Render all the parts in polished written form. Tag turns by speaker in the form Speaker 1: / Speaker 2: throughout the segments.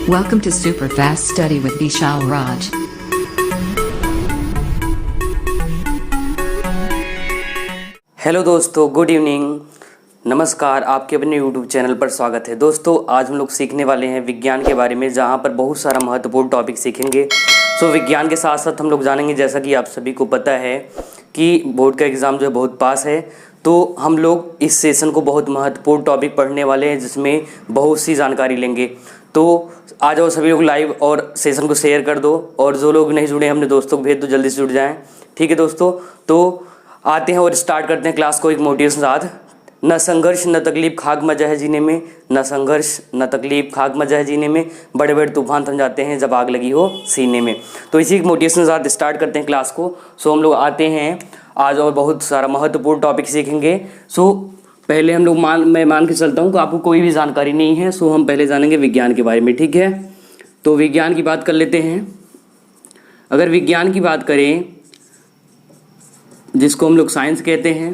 Speaker 1: Welcome to Super Fast Study with Vishal Raj.
Speaker 2: Hello दोस्तों, good evening, नमस्कार। आपके अपने यूट्यूब चैनल पर स्वागत है। दोस्तों, आज हम लोग सीखने वाले हैं विज्ञान के बारे में, जहां पर बहुत सारा महत्वपूर्ण टॉपिक सीखेंगे। विज्ञान के साथ साथ हम लोग जानेंगे, जैसा कि आप सभी को पता है कि बोर्ड का एग्ज़ाम जो है बहुत पास है, तो हम लोग इस सेशन को बहुत महत्वपूर्ण टॉपिक पढ़ने वाले हैं, जिसमें बहुत सी जानकारी लेंगे। तो आ जाओ सभी लोग लाइव और सेशन को शेयर कर दो, और जो लोग नहीं जुड़े हमने दोस्तों को भेज दो, जल्दी से जुड़ जाएं। ठीक है दोस्तों, तो आते हैं और स्टार्ट करते हैं क्लास को एक मोटिवेशन के साथ। न संघर्ष न तकलीफ खाक मजा है जीने में, न संघर्ष न तकलीफ खाक मजा है जीने में, बड़े बड़े तूफान थम जाते हैं जब आग लगी हो सीने में। तो इसी मोटिवेशन के साथ स्टार्ट करते हैं क्लास को। हम लोग आते हैं आज और बहुत सारा महत्वपूर्ण टॉपिक सीखेंगे। पहले हम लोग मैं मान के चलता हूँ कि आपको कोई भी जानकारी नहीं है। हम पहले जानेंगे विज्ञान के बारे में। ठीक है, तो विज्ञान की बात कर लेते हैं। अगर विज्ञान की बात करें, जिसको हम लोग साइंस कहते हैं,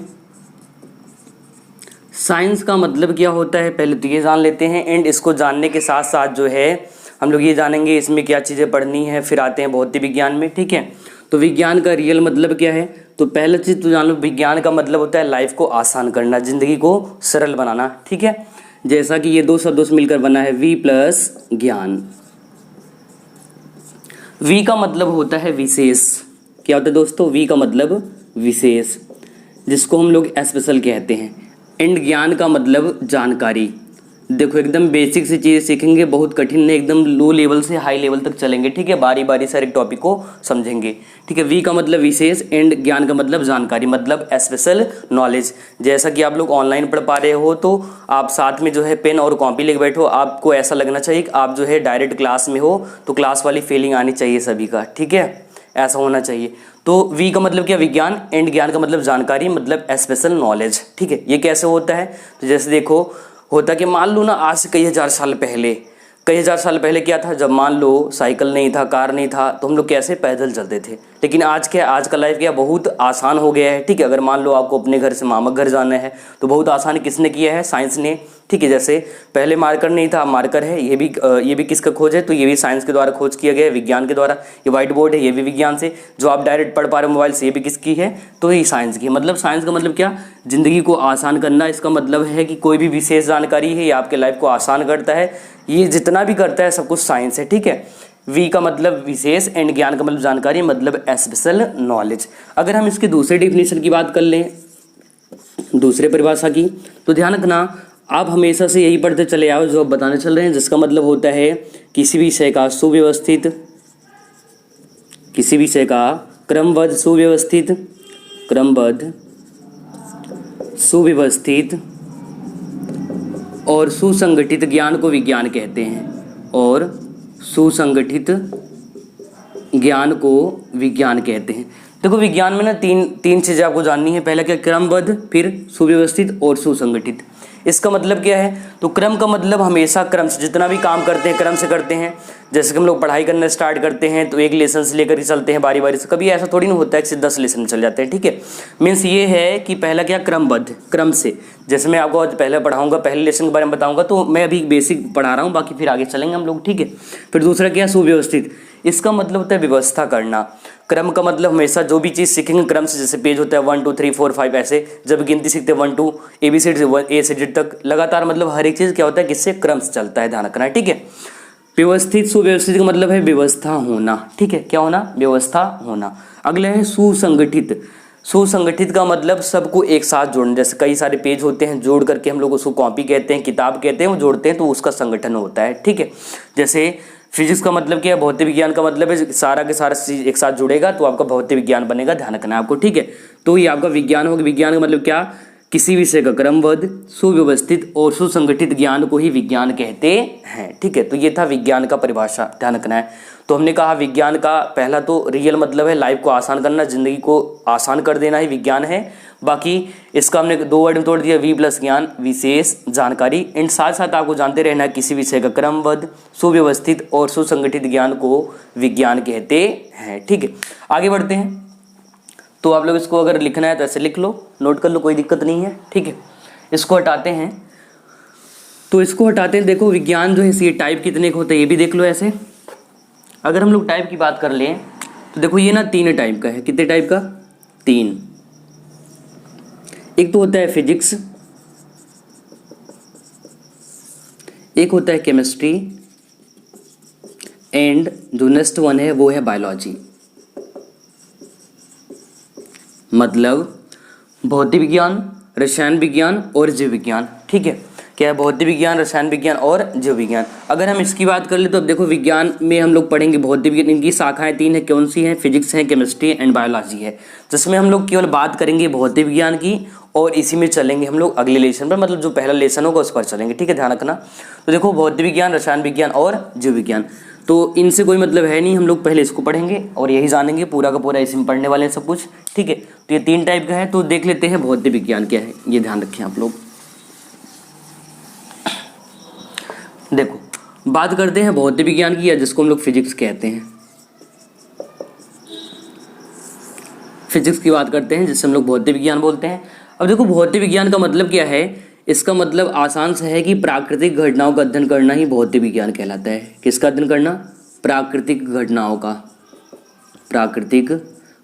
Speaker 2: साइंस का मतलब क्या होता है पहले तो ये जान लेते हैं। एंड इसको जानने के साथ साथ जो है हम लोग ये जानेंगे इसमें क्या चीज़ें पढ़नी है। फिर आते हैं भौतिक विज्ञान में। ठीक है, तो विज्ञान का रियल मतलब क्या है, तो पहला चीज़ तो जान लो, विज्ञान का मतलब होता है लाइफ को आसान करना, ज़िंदगी को सरल बनाना। ठीक है, जैसा कि ये दो शब्दों से मिलकर बना है वी प्लस ज्ञान। वी का मतलब होता है विशेष। क्या होता है दोस्तों? वी का मतलब विशेष, जिसको हम लोग स्पेशल कहते हैं। एंड ज्ञान का मतलब जानकारी। देखो, एकदम बेसिक सी चीज़ सीखेंगे, बहुत कठिन नहीं, एकदम लो लेवल से हाई लेवल तक चलेंगे। ठीक है, बारी बारी से हर एक टॉपिक को समझेंगे। ठीक है, वी का मतलब विशेष, एंड ज्ञान का मतलब जानकारी, मतलब स्पेशल नॉलेज। जैसा कि आप लोग ऑनलाइन पढ़ पा रहे हो, तो आप साथ में जो है पेन और कॉपी लेके बैठो। आपको ऐसा लगना चाहिए कि आप जो है डायरेक्ट क्लास में हो, तो क्लास वाली फीलिंग आनी चाहिए सभी का। ठीक है, ऐसा होना चाहिए। तो वी का मतलब क्या? विज्ञान। एंड ज्ञान का मतलब जानकारी, मतलब स्पेशल नॉलेज। ठीक है, ये कैसे होता है? तो जैसे देखो, होता कि मान लो ना, आज से कई हज़ार साल पहले क्या था, जब मान लो साइकिल नहीं था, कार नहीं था, तो हम लोग कैसे पैदल चलते थे। लेकिन आज क्या, आज का लाइफ क्या बहुत आसान हो गया है। ठीक है, अगर मान लो आपको अपने घर से मामा घर जाना है, तो बहुत आसान किसने किया है? साइंस ने। ठीक है, जैसे पहले मार्कर नहीं था, मार्कर है, ये भी किसका खोज है? तो ये भी साइंस के द्वारा खोज किया गया है, विज्ञान के द्वारा। ये व्हाइट बोर्ड है, ये भी विज्ञान से। जो आप डायरेक्ट पढ़ पा रहे हो मोबाइल से, ये भी किसकी है? तो ये साइंस की। मतलब साइंस का मतलब क्या? जिंदगी को आसान करना। इसका मतलब है कि कोई भी विशेष जानकारी है, ये आपके लाइफ को आसान करता है। ये जितना भी करता है सब कुछ साइंस है। ठीक है, वी का मतलब विशेष, एंड ज्ञान का मतलब जानकारी, मतलब स्पेशल नॉलेज। अगर हम इसके दूसरे डिफिनेशन की बात कर लें, दूसरे परिभाषा की, तो ध्यान रखना, आप हमेशा से यही पढ़ते चले आओ जो आप बताने चल रहे हैं, जिसका मतलब होता है किसी भी विषय का सुव्यवस्थित, किसी विषय का क्रमबद्ध, सुव्यवस्थित और सुसंगठित ज्ञान को विज्ञान कहते हैं, और सुसंगठित ज्ञान को विज्ञान कहते हैं। देखो, विज्ञान में ना तीन चीज़ें आपको जाननी है। पहला क्या? क्रमबद्ध, फिर सुव्यवस्थित और सुसंगठित। इसका मतलब क्या है? तो क्रम का मतलब हमेशा क्रम से, जितना भी काम करते हैं क्रम से करते हैं। जैसे कि हम लोग पढ़ाई करना स्टार्ट करते हैं, तो एक लेसन से लेकर ही चलते हैं बारी बारी से। कभी ऐसा थोड़ी ना होता है कि 10 लेसन चल जाते हैं। ठीक है, मीन्स ये है कि पहला क्या? क्रमबद्ध, क्रम से। जैसे मैं आपको आज पहले पढ़ाऊंगा, पहले लेसन के बारे में बताऊंगा, तो मैं अभी बेसिक पढ़ा रहा हूँ, बाकी फिर आगे चलेंगे हम लोग। ठीक है, फिर दूसरा क्या? सुव्यवस्थित। इसका मतलब होता है व्यवस्था करना। क्रम का मतलब हमेशा जो भी चीज़ सीखेंगे क्रम से, जैसे पेज होता है 1 2 3 4 5, ऐसे जब गिनती सीखते हैं 1 2 ABCD से A से Z तक लगातार, मतलब हर एक चीज़ क्या होता है, किससे? क्रम से चलता है, ध्यान रखना है। ठीक है, व्यवस्थित, सुव्यवस्थित का मतलब है व्यवस्था होना। ठीक है, क्या होना? व्यवस्था होना। अगला है सुसंगठित। सुसंगठित का मतलब सबको एक साथ जोड़ना। जैसे कई सारे पेज होते हैं, जोड़ करके हम लोग उसको कॉपी कहते हैं, किताब कहते हैं, वो जोड़ते हैं तो उसका संगठन होता है। ठीक है, जैसे फिजिक्स का मतलब क्या है? भौतिक विज्ञान का मतलब है सारा के सारा चीज एक साथ जुड़ेगा तो आपका भौतिक विज्ञान बनेगा, ध्यान रखना है आपको। ठीक है, तो ये आपका विज्ञान होगा। विज्ञान का मतलब क्या? किसी विषय का क्रमबद्ध, सुव्यवस्थित और सुसंगठित ज्ञान को ही विज्ञान कहते हैं। ठीक है, तो ये था विज्ञान का परिभाषा, ध्यान रखना है। तो हमने कहा विज्ञान का पहला तो रियल मतलब है लाइफ को आसान करना, जिंदगी को आसान कर देना ही विज्ञान है। बाकी इसका हमने 2 वर्ड में तोड़ दिया, वी प्लस ज्ञान, विशेष जानकारी। एंड साथ साथ आपको जानते रहना है किसी विषय का क्रमबद्ध, सुव्यवस्थित और सुसंगठित ज्ञान को विज्ञान कहते हैं। ठीक है, आगे बढ़ते हैं। तो आप लोग इसको अगर लिखना है तो ऐसे लिख लो, नोट कर लो, कोई दिक्कत नहीं है। ठीक है, इसको हटाते हैं। तो इसको हटाते हैं। देखो विज्ञान जो है ये टाइप कितने के होते हैं ये भी देख लो ऐसे। अगर हम लोग टाइप की बात कर लें तो देखो ये ना 3 टाइप का है। कितने टाइप का? 3। एक तो होता है फिजिक्स, एक होता है केमिस्ट्री, एंड जो नेक्स्ट वन है वो है बायोलॉजी। मतलब भौतिक विज्ञान, रसायन विज्ञान और जीव विज्ञान। ठीक है, क्या है? भौतिक विज्ञान, रसायन विज्ञान और जीव विज्ञान। अगर हम इसकी बात कर ले तो अब देखो विज्ञान में हम लोग पढ़ेंगे भौतिक विज्ञान की शाखाएं 3 है। कौन सी हैं? फिजिक्स है, केमिस्ट्री एंड बायोलॉजी है, जिसमें हम लोग केवल बात करेंगे भौतिक विज्ञान की और इसी में चलेंगे हम लोग अगले लेसन पर, मतलब जो पहला लेसन होगा उस पर चलेंगे। ठीक है, ध्यान रखना। तो देखो भौतिक विज्ञान, रसायन विज्ञान और जीव विज्ञान, तो इनसे कोई मतलब है नहीं, हम लोग पहले इसको पढ़ेंगे और यही जानेंगे पूरा का पूरा, इसी में पढ़ने वाले हैं सब कुछ। ठीक है, तो ये 3 टाइप का है। तो देख लेते हैं भौतिक विज्ञान क्या है, ये ध्यान रखें आप लोग। देखो बात करते हैं भौतिक विज्ञान की, या जिसको हम लोग फिजिक्स कहते हैं। फिजिक्स की बात करते हैं जिससे हम लोग भौतिक विज्ञान बोलते हैं। अब देखो भौतिक विज्ञान का मतलब क्या है? इसका मतलब आसान सा है कि प्राकृतिक घटनाओं का अध्ययन करना ही भौतिक विज्ञान कहलाता है। किसका अध्ययन करना? प्राकृतिक घटनाओं का। प्राकृतिक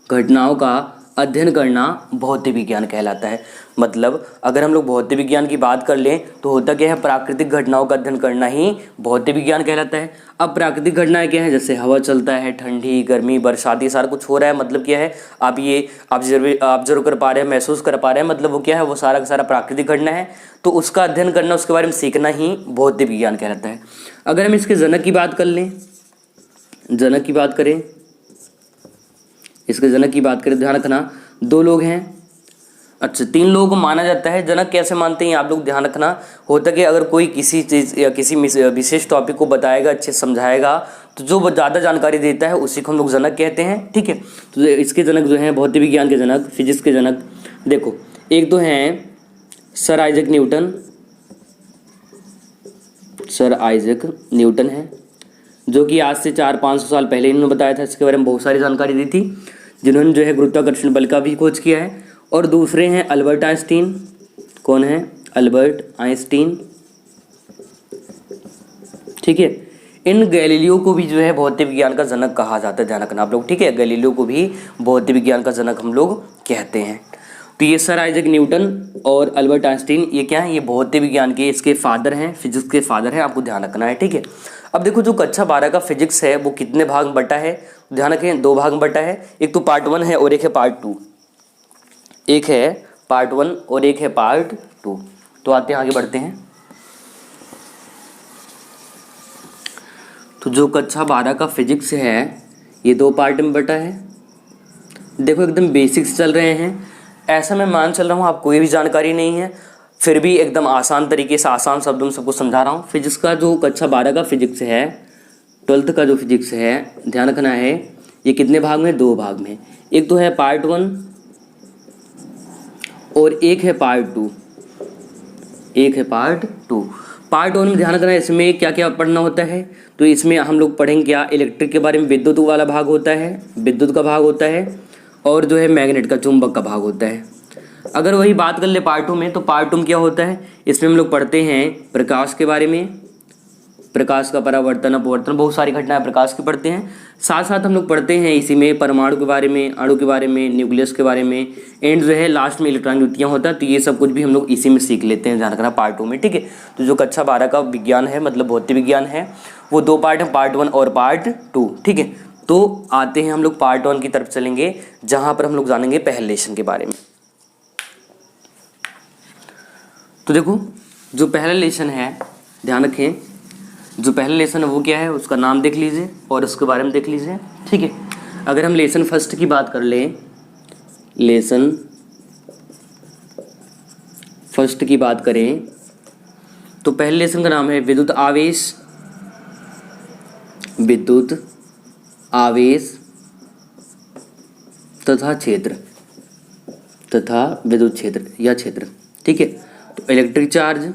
Speaker 2: घटनाओं का अध्ययन करना भौतिक विज्ञान कहलाता है। मतलब अगर हम लोग भौतिक विज्ञान की बात कर लें तो होता क्या है? प्राकृतिक घटनाओं का अध्ययन करना ही भौतिक विज्ञान कहलाता है। अब प्राकृतिक घटनाएं क्या है? जैसे हवा चलता है, ठंडी, गर्मी, बरसात, ये सारा कुछ हो रहा है। मतलब क्या है? आप ये ऑब्जर्व कर पा रहे हैं, महसूस कर पा रहे हैं, मतलब वो क्या है? वो सारा का सारा प्राकृतिक घटना है। तो उसका अध्ययन करना, उसके बारे में सीखना ही भौतिक विज्ञान कहलाता है। अगर हम इसके जनक की बात कर लें, जनक की बात करें, इसके जनक की बात करें, ध्यान रखना 2 लोग हैं। अच्छा, 3 लोगों को माना जाता है। जनक कैसे मानते हैं आप लोग ध्यान रखना। होता कि अगर कोई किसी चीज़ या किसी विशेष टॉपिक को बताएगा, अच्छे समझाएगा, तो जो ज़्यादा जानकारी देता है उसी को हम लोग जनक कहते हैं। ठीक है, तो इसके जनक जो हैं भौतिक विज्ञान के जनक, फिजिक्स के जनक, देखो एक तो हैं sir Isaac Newton. Sir Isaac Newton है, जो कि आज से 400-500 साल पहले इन्होंने बताया था, इसके बारे में बहुत सारी जानकारी दी थी, जिन्होंने जो है गुरुत्वाकर्षण बल का भी खोज किया है। और दूसरे हैं अल्बर्ट आइंस्टीन। कौन है? Albert Einstein. ठीक है, इन गैलीलियो को भी जो है भौतिक विज्ञान का जनक कहा जाता है, ध्यान रखना आप लोग। ठीक है, गैलीलियो को भी भौतिक विज्ञान का जनक हम लोग कहते हैं। तो ये सर आइजैक न्यूटन और अल्बर्ट आइंस्टीन ये क्या है? ये भौतिक विज्ञान के इसके फादर हैं, फिजिक्स के फादर हैं, आपको ध्यान रखना है। ठीक है, अब देखो जो कक्षा 12 का फिजिक्स है वो कितने भाग में बटा है? ध्यान रखें, 2 भाग में बटा है। एक तो पार्ट 1 है और एक है पार्ट 2। एक है पार्ट 1 और एक है पार्ट 2। तो आते हैं, आगे बढ़ते हैं। तो जो कक्षा 12 का फिजिक्स है ये 2 पार्ट में बटा है। देखो एकदम बेसिक्स चल रहे हैं, ऐसा मैं मान चल रहा हूँ आप कोई भी जानकारी नहीं है, फिर भी एकदम आसान तरीके से आसान शब्दों में सबको समझा रहा हूँ। फिजिक्स का जो कक्षा 12 का फिजिक्स है, 12th का जो फिजिक्स है, ध्यान रखना है ये कितने भाग में? 2 भाग में। एक तो है पार्ट 1 और एक है पार्ट 2। एक है पार्ट 2। पार्ट 1 में ध्यान रखना है इसमें क्या क्या पढ़ना होता है। तो इसमें हम लोग पढ़ेंगे क्या? इलेक्ट्रिक के बारे में, विद्युत वाला भाग होता है, विद्युत का भाग होता है, और जो है मैग्नेट का, चुंबक का भाग होता है। अगर वही बात कर ले पार्ट 2 में, तो पार्ट 2 में क्या होता है? इसमें हम लोग पढ़ते हैं प्रकाश के बारे में, प्रकाश का परावर्तन, अपवर्तन, बहुत सारी घटनाएं प्रकाश की पढ़ते हैं। साथ साथ हम लोग पढ़ते हैं इसी में परमाणु के बारे में, अणु के बारे में, न्यूक्लियस के बारे में, एंड जो है लास्ट में इलेक्ट्रॉन युतियाँ होता है। तो ये सब कुछ भी हम लोग इसी में सीख लेते हैं, ध्यान रखना पार्ट 2 में। ठीक है, तो जो कक्षा 12 का विज्ञान है, मतलब भौतिक विज्ञान है, वो 2 पार्ट हैं, पार्ट 1 और पार्ट 2। ठीक है, तो आते हैं हम लोग पार्ट 1 की तरफ चलेंगे, जहाँ पर हम लोग जानेंगे पहले लेसन के बारे में। तो देखो जो पहला लेसन है, ध्यान रखें, जो पहला लेसन है वो क्या है, उसका नाम देख लीजिए और उसके बारे में देख लीजिए। ठीक है, अगर हम लेसन फर्स्ट की बात कर लें, लेसन फर्स्ट की बात करें तो पहले लेसन का नाम है विद्युत आवेश। विद्युत आवेश तथा क्षेत्र, तथा विद्युत क्षेत्र या क्षेत्र। ठीक है, तो electric charge,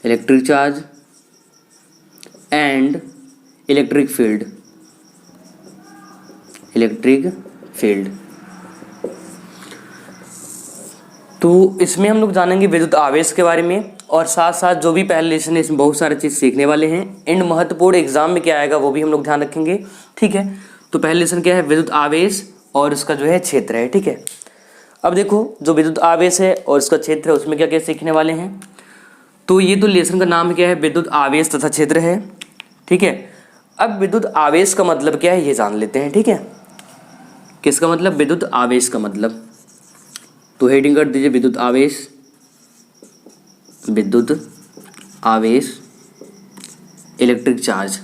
Speaker 2: electric charge and electric field, electric field. तो इसमें हम लोग जानेंगे विद्युत आवेश के बारे में और साथ साथ जो भी पहले लेसन है इसमें बहुत सारे चीज़ सीखने वाले हैं। एंड महत्वपूर्ण एग्जाम में क्या आएगा वो भी हम लोग ध्यान रखेंगे, ठीक है। तो पहले लेसन क्या है, विद्युत आवेश और उसका जो है क्षेत्र है, ठीक है। अब देखो जो विद्युत आवेश है और उसका क्षेत्र है उसमें क्या क्या सीखने वाले हैं। तो ये तो लेसन का नाम क्या है, विद्युत आवेश तथा क्षेत्र है, ठीक है। अब विद्युत आवेश का मतलब क्या है ये जान लेते हैं, ठीक है। किसका मतलब, विद्युत आवेश का मतलब। तो हेडिंग कर दीजिए विद्युत आवेश, विद्युत आवेश, इलेक्ट्रिक चार्ज,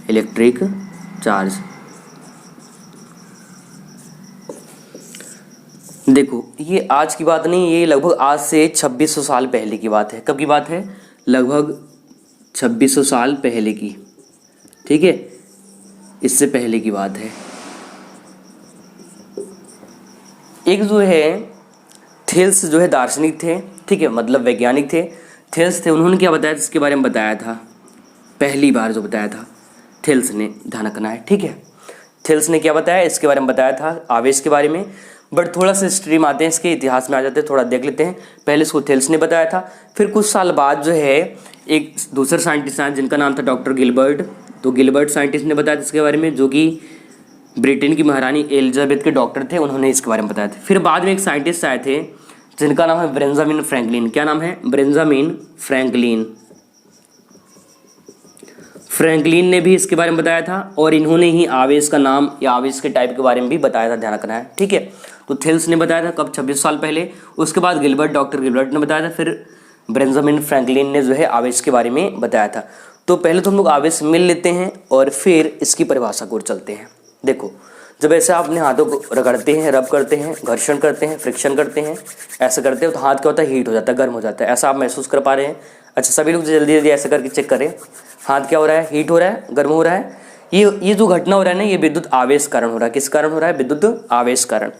Speaker 2: इलेक्ट्रिक चार्ज। देखो ये आज की बात नहीं, ये लगभग आज से 2600 साल पहले की बात है। कब की बात है, लगभग 2600 साल पहले की, ठीक है, इससे पहले की बात है। एक जो है थेल्स जो है दार्शनिक थे, ठीक है, मतलब वैज्ञानिक थे, थेल्स थे। उन्होंने क्या बताया था इसके बारे में बताया था, पहली बार जो बताया था थेल्स ने, ध्यान रखना है, ठीक है। थेल्स ने क्या बताया इसके बारे में बताया था, आवेश के बारे में। बट थोड़ा सा स्ट्रीम आते हैं इसके, इतिहास में आ जाते हैं, थोड़ा देख लेते हैं। पहले इसको थेल्स ने बताया था, फिर कुछ साल बाद जो है एक दूसरा साइंटिस्ट आया जिनका नाम था डॉक्टर गिलबर्ट। तो गिलबर्ट साइंटिस्ट ने बताया इसके बारे में, जो कि ब्रिटेन की महारानी एलिजाबेथ के डॉक्टर थे, उन्होंने इसके बारे में बताया था। फिर बाद में एक साइंटिस्ट आए थे जिनका नाम है बेंजामिन फ्रैंकलिन। क्या नाम है, बेंजामिन फ्रैंकलिन। फ्रैंकलिन ने भी इसके बारे में बताया था और इन्होंने ही आवेश का नाम या आवेश के टाइप के बारे में भी बताया था, ध्यान रखना है, ठीक है। तो थेल्स ने बताया था कब, 26 साल पहले। उसके बाद गिलबर्ट, डॉक्टर गिलबर्ट ने बताया था, फिर बेंजामिन फ्रैंकलिन ने जो है आवेश के बारे में बताया था। तो पहले तो हम लोग आवेश मिल लेते हैं और फिर इसकी परिभाषा को चलते हैं। देखो जब ऐसे आप अपने हाथों को रगड़ते हैं, रब करते हैं, घर्षण करते हैं, फ्रिक्शन करते हैं, ऐसा करते हो तो हाथ क्या होता है, हीट हो जाता है, गर्म हो जाता है। ऐसा आप महसूस कर पा रहे हैं। अच्छा सभी लोग जल्दी जल्दी ऐसा करके चेक करें, हाथ क्या हो रहा है, हीट हो रहा है, गर्म हो रहा है। ये जो घटना हो रहा है ना, ये विद्युत आवेश कारण हो रहा है। किस कारण हो रहा है, विद्युत आवेश कारण।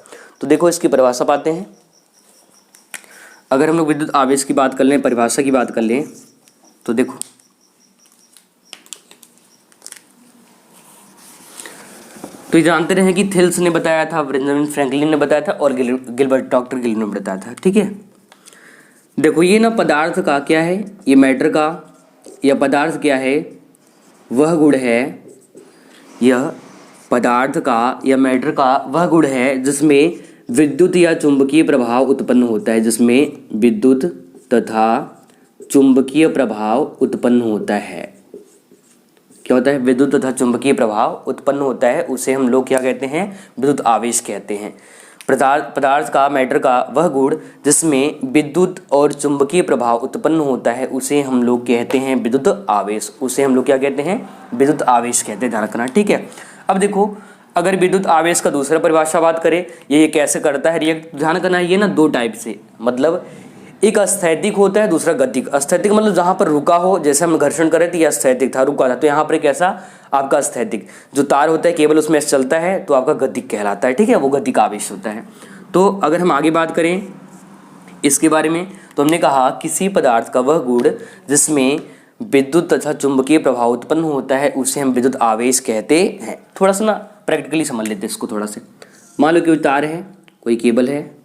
Speaker 2: तो देखो इसकी परिभाषा पाते हैं। अगर हम लोग विद्युत आवेश की बात कर लें, परिभाषा की बात कर लें, तो देखो तो ये जानते रहे कि थेल्स ने बताया था, बेंजामिन फ्रैंकलिन ने बताया था और गिलबर्ट, डॉक्टर गिलबर्ट ने बताया था, ठीक है। देखो ये ना पदार्थ का क्या है, ये मैटर का या पदार्थ क्या है, वह गुण है, यह पदार्थ का या मैटर का वह गुण है जिसमें विद्युत या चुंबकीय प्रभाव उत्पन्न होता है, जिसमें विद्युत तथा चुंबकीय प्रभाव उत्पन्न होता है। क्या होता है, विद्युत तथा चुंबकीय प्रभाव उत्पन्न होता है, उसे हम लोग क्या कहते हैं, विद्युत आवेश कहते हैं। पदार्थ का, मैटर का वह गुण जिसमें विद्युत और चुंबकीय प्रभाव उत्पन्न होता है उसे हम लोग कहते हैं विद्युत आवेश। उसे हम लोग क्या कहते हैं, विद्युत आवेश कहते हैं, ध्यान रखना, ठीक है। अब देखो अगर विद्युत आवेश का दूसरा परिभाषा बात करें, ये कैसे करता है रिएक्ट, ध्यान करना है। ये ना दो टाइप से, मतलब एक अस्थैतिक होता है, दूसरा गतिक। अस्थैतिक मतलब जहाँ पर रुका हो, जैसे हम घर्षण कर रहे थे, ये अस्थैतिक था, रुका था। तो यहाँ पर एक ऐसा आपका अस्थैतिक जो तार होता है, केवल उसमें चलता है, तो आपका गतिक कहलाता है, ठीक है, वो गतिक आवेश होता है। तो अगर हम आगे बात करें इसके बारे में, तो हमने कहा किसी पदार्थ का वह गुण जिसमें विद्युत तथा चुंबकीय प्रभाव उत्पन्न होता है उसे हम विद्युत आवेश कहते हैं। थोड़ा सा ना प्रैक्टिकली समझ लेते हैं इसको थोड़ा से। मान लो कोई तार है, कोई केबल है,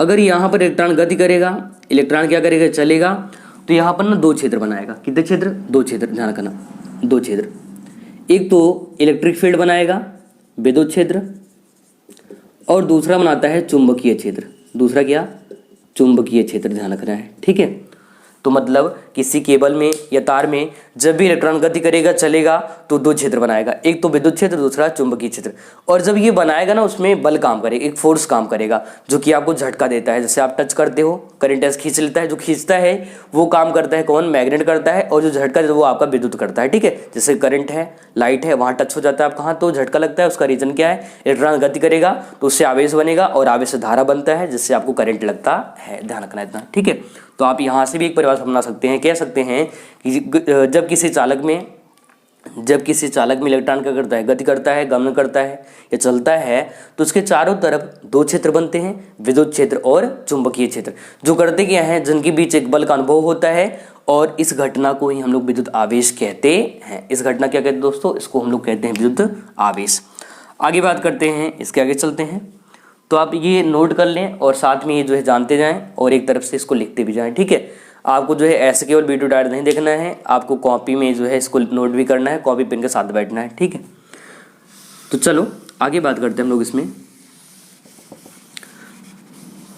Speaker 2: अगर यहाँ पर इलेक्ट्रॉन गति करेगा, इलेक्ट्रॉन क्या करेगा, चलेगा, तो यहाँ पर ना दो क्षेत्र बनाएगा। कितने क्षेत्र, दो क्षेत्र, ध्यान रखना, दो क्षेत्र। एक तो इलेक्ट्रिक फील्ड बनाएगा, विद्युत क्षेत्र, और दूसरा बनाता है चुंबकीय क्षेत्र। दूसरा क्या, चुंबकीय क्षेत्र, ध्यान रखना है, ठीक है। तो मतलब किसी केबल में या तार में जब भी इलेक्ट्रॉन गति करेगा, चलेगा, तो दो क्षेत्र बनाएगा, एक तो विद्युत क्षेत्र, दूसरा चुंबकीय क्षेत्र। और जब ये बनाएगा ना, उसमें बल काम करेगा, एक फोर्स काम करेगा जो कि आपको झटका देता है। जैसे आप टच करते हो, करंट ऐसे खींच लेता है, जो खींचता है वो काम करता है कौन, मैग्नेट करता है, और जो झटका देता है वो आपका विद्युत करता है, ठीक है। जैसे करंट है, लाइट है, वहाँ टच हो जाता है आप कहाँ, तो झटका लगता है, उसका रीजन क्या है, इलेक्ट्रॉन गति करेगा तो उससे आवेश बनेगा और आवेश से धारा बनता है जिससे आपको करंट लगता है, ध्यान रखना इतना, ठीक है। तो आप यहाँ से भी एक परिभाषा बना सकते हैं, कह सकते हैं कि जब किसी चालक में इलेक्ट्रॉन क्या करता है, गति करता है, गमन करता है या चलता है, तो उसके चारों तरफ दो क्षेत्र बनते हैं, विद्युत क्षेत्र और चुंबकीय क्षेत्र, जो करते क्या है, जिनके बीच एक बल का अनुभव होता है, और इस घटना को ही हम लोग विद्युत आवेश कहते हैं। इस घटना क्या कहते हैं दोस्तों, इसको हम लोग कहते हैं विद्युत आवेश। आगे बात करते हैं, इसके आगे चलते हैं। तो आप ये नोट कर लें और साथ में ये जो है जानते जाएं और एक तरफ से इसको लिखते भी जाएं, ठीक है। आपको जो है ऐसे केवल वीडियो डायरेक्ट नहीं देखना है, आपको कॉपी में जो है इसको नोट भी करना है, कॉपी पेन के साथ बैठना है, ठीक है। तो चलो आगे बात करते हैं हम लोग इसमें।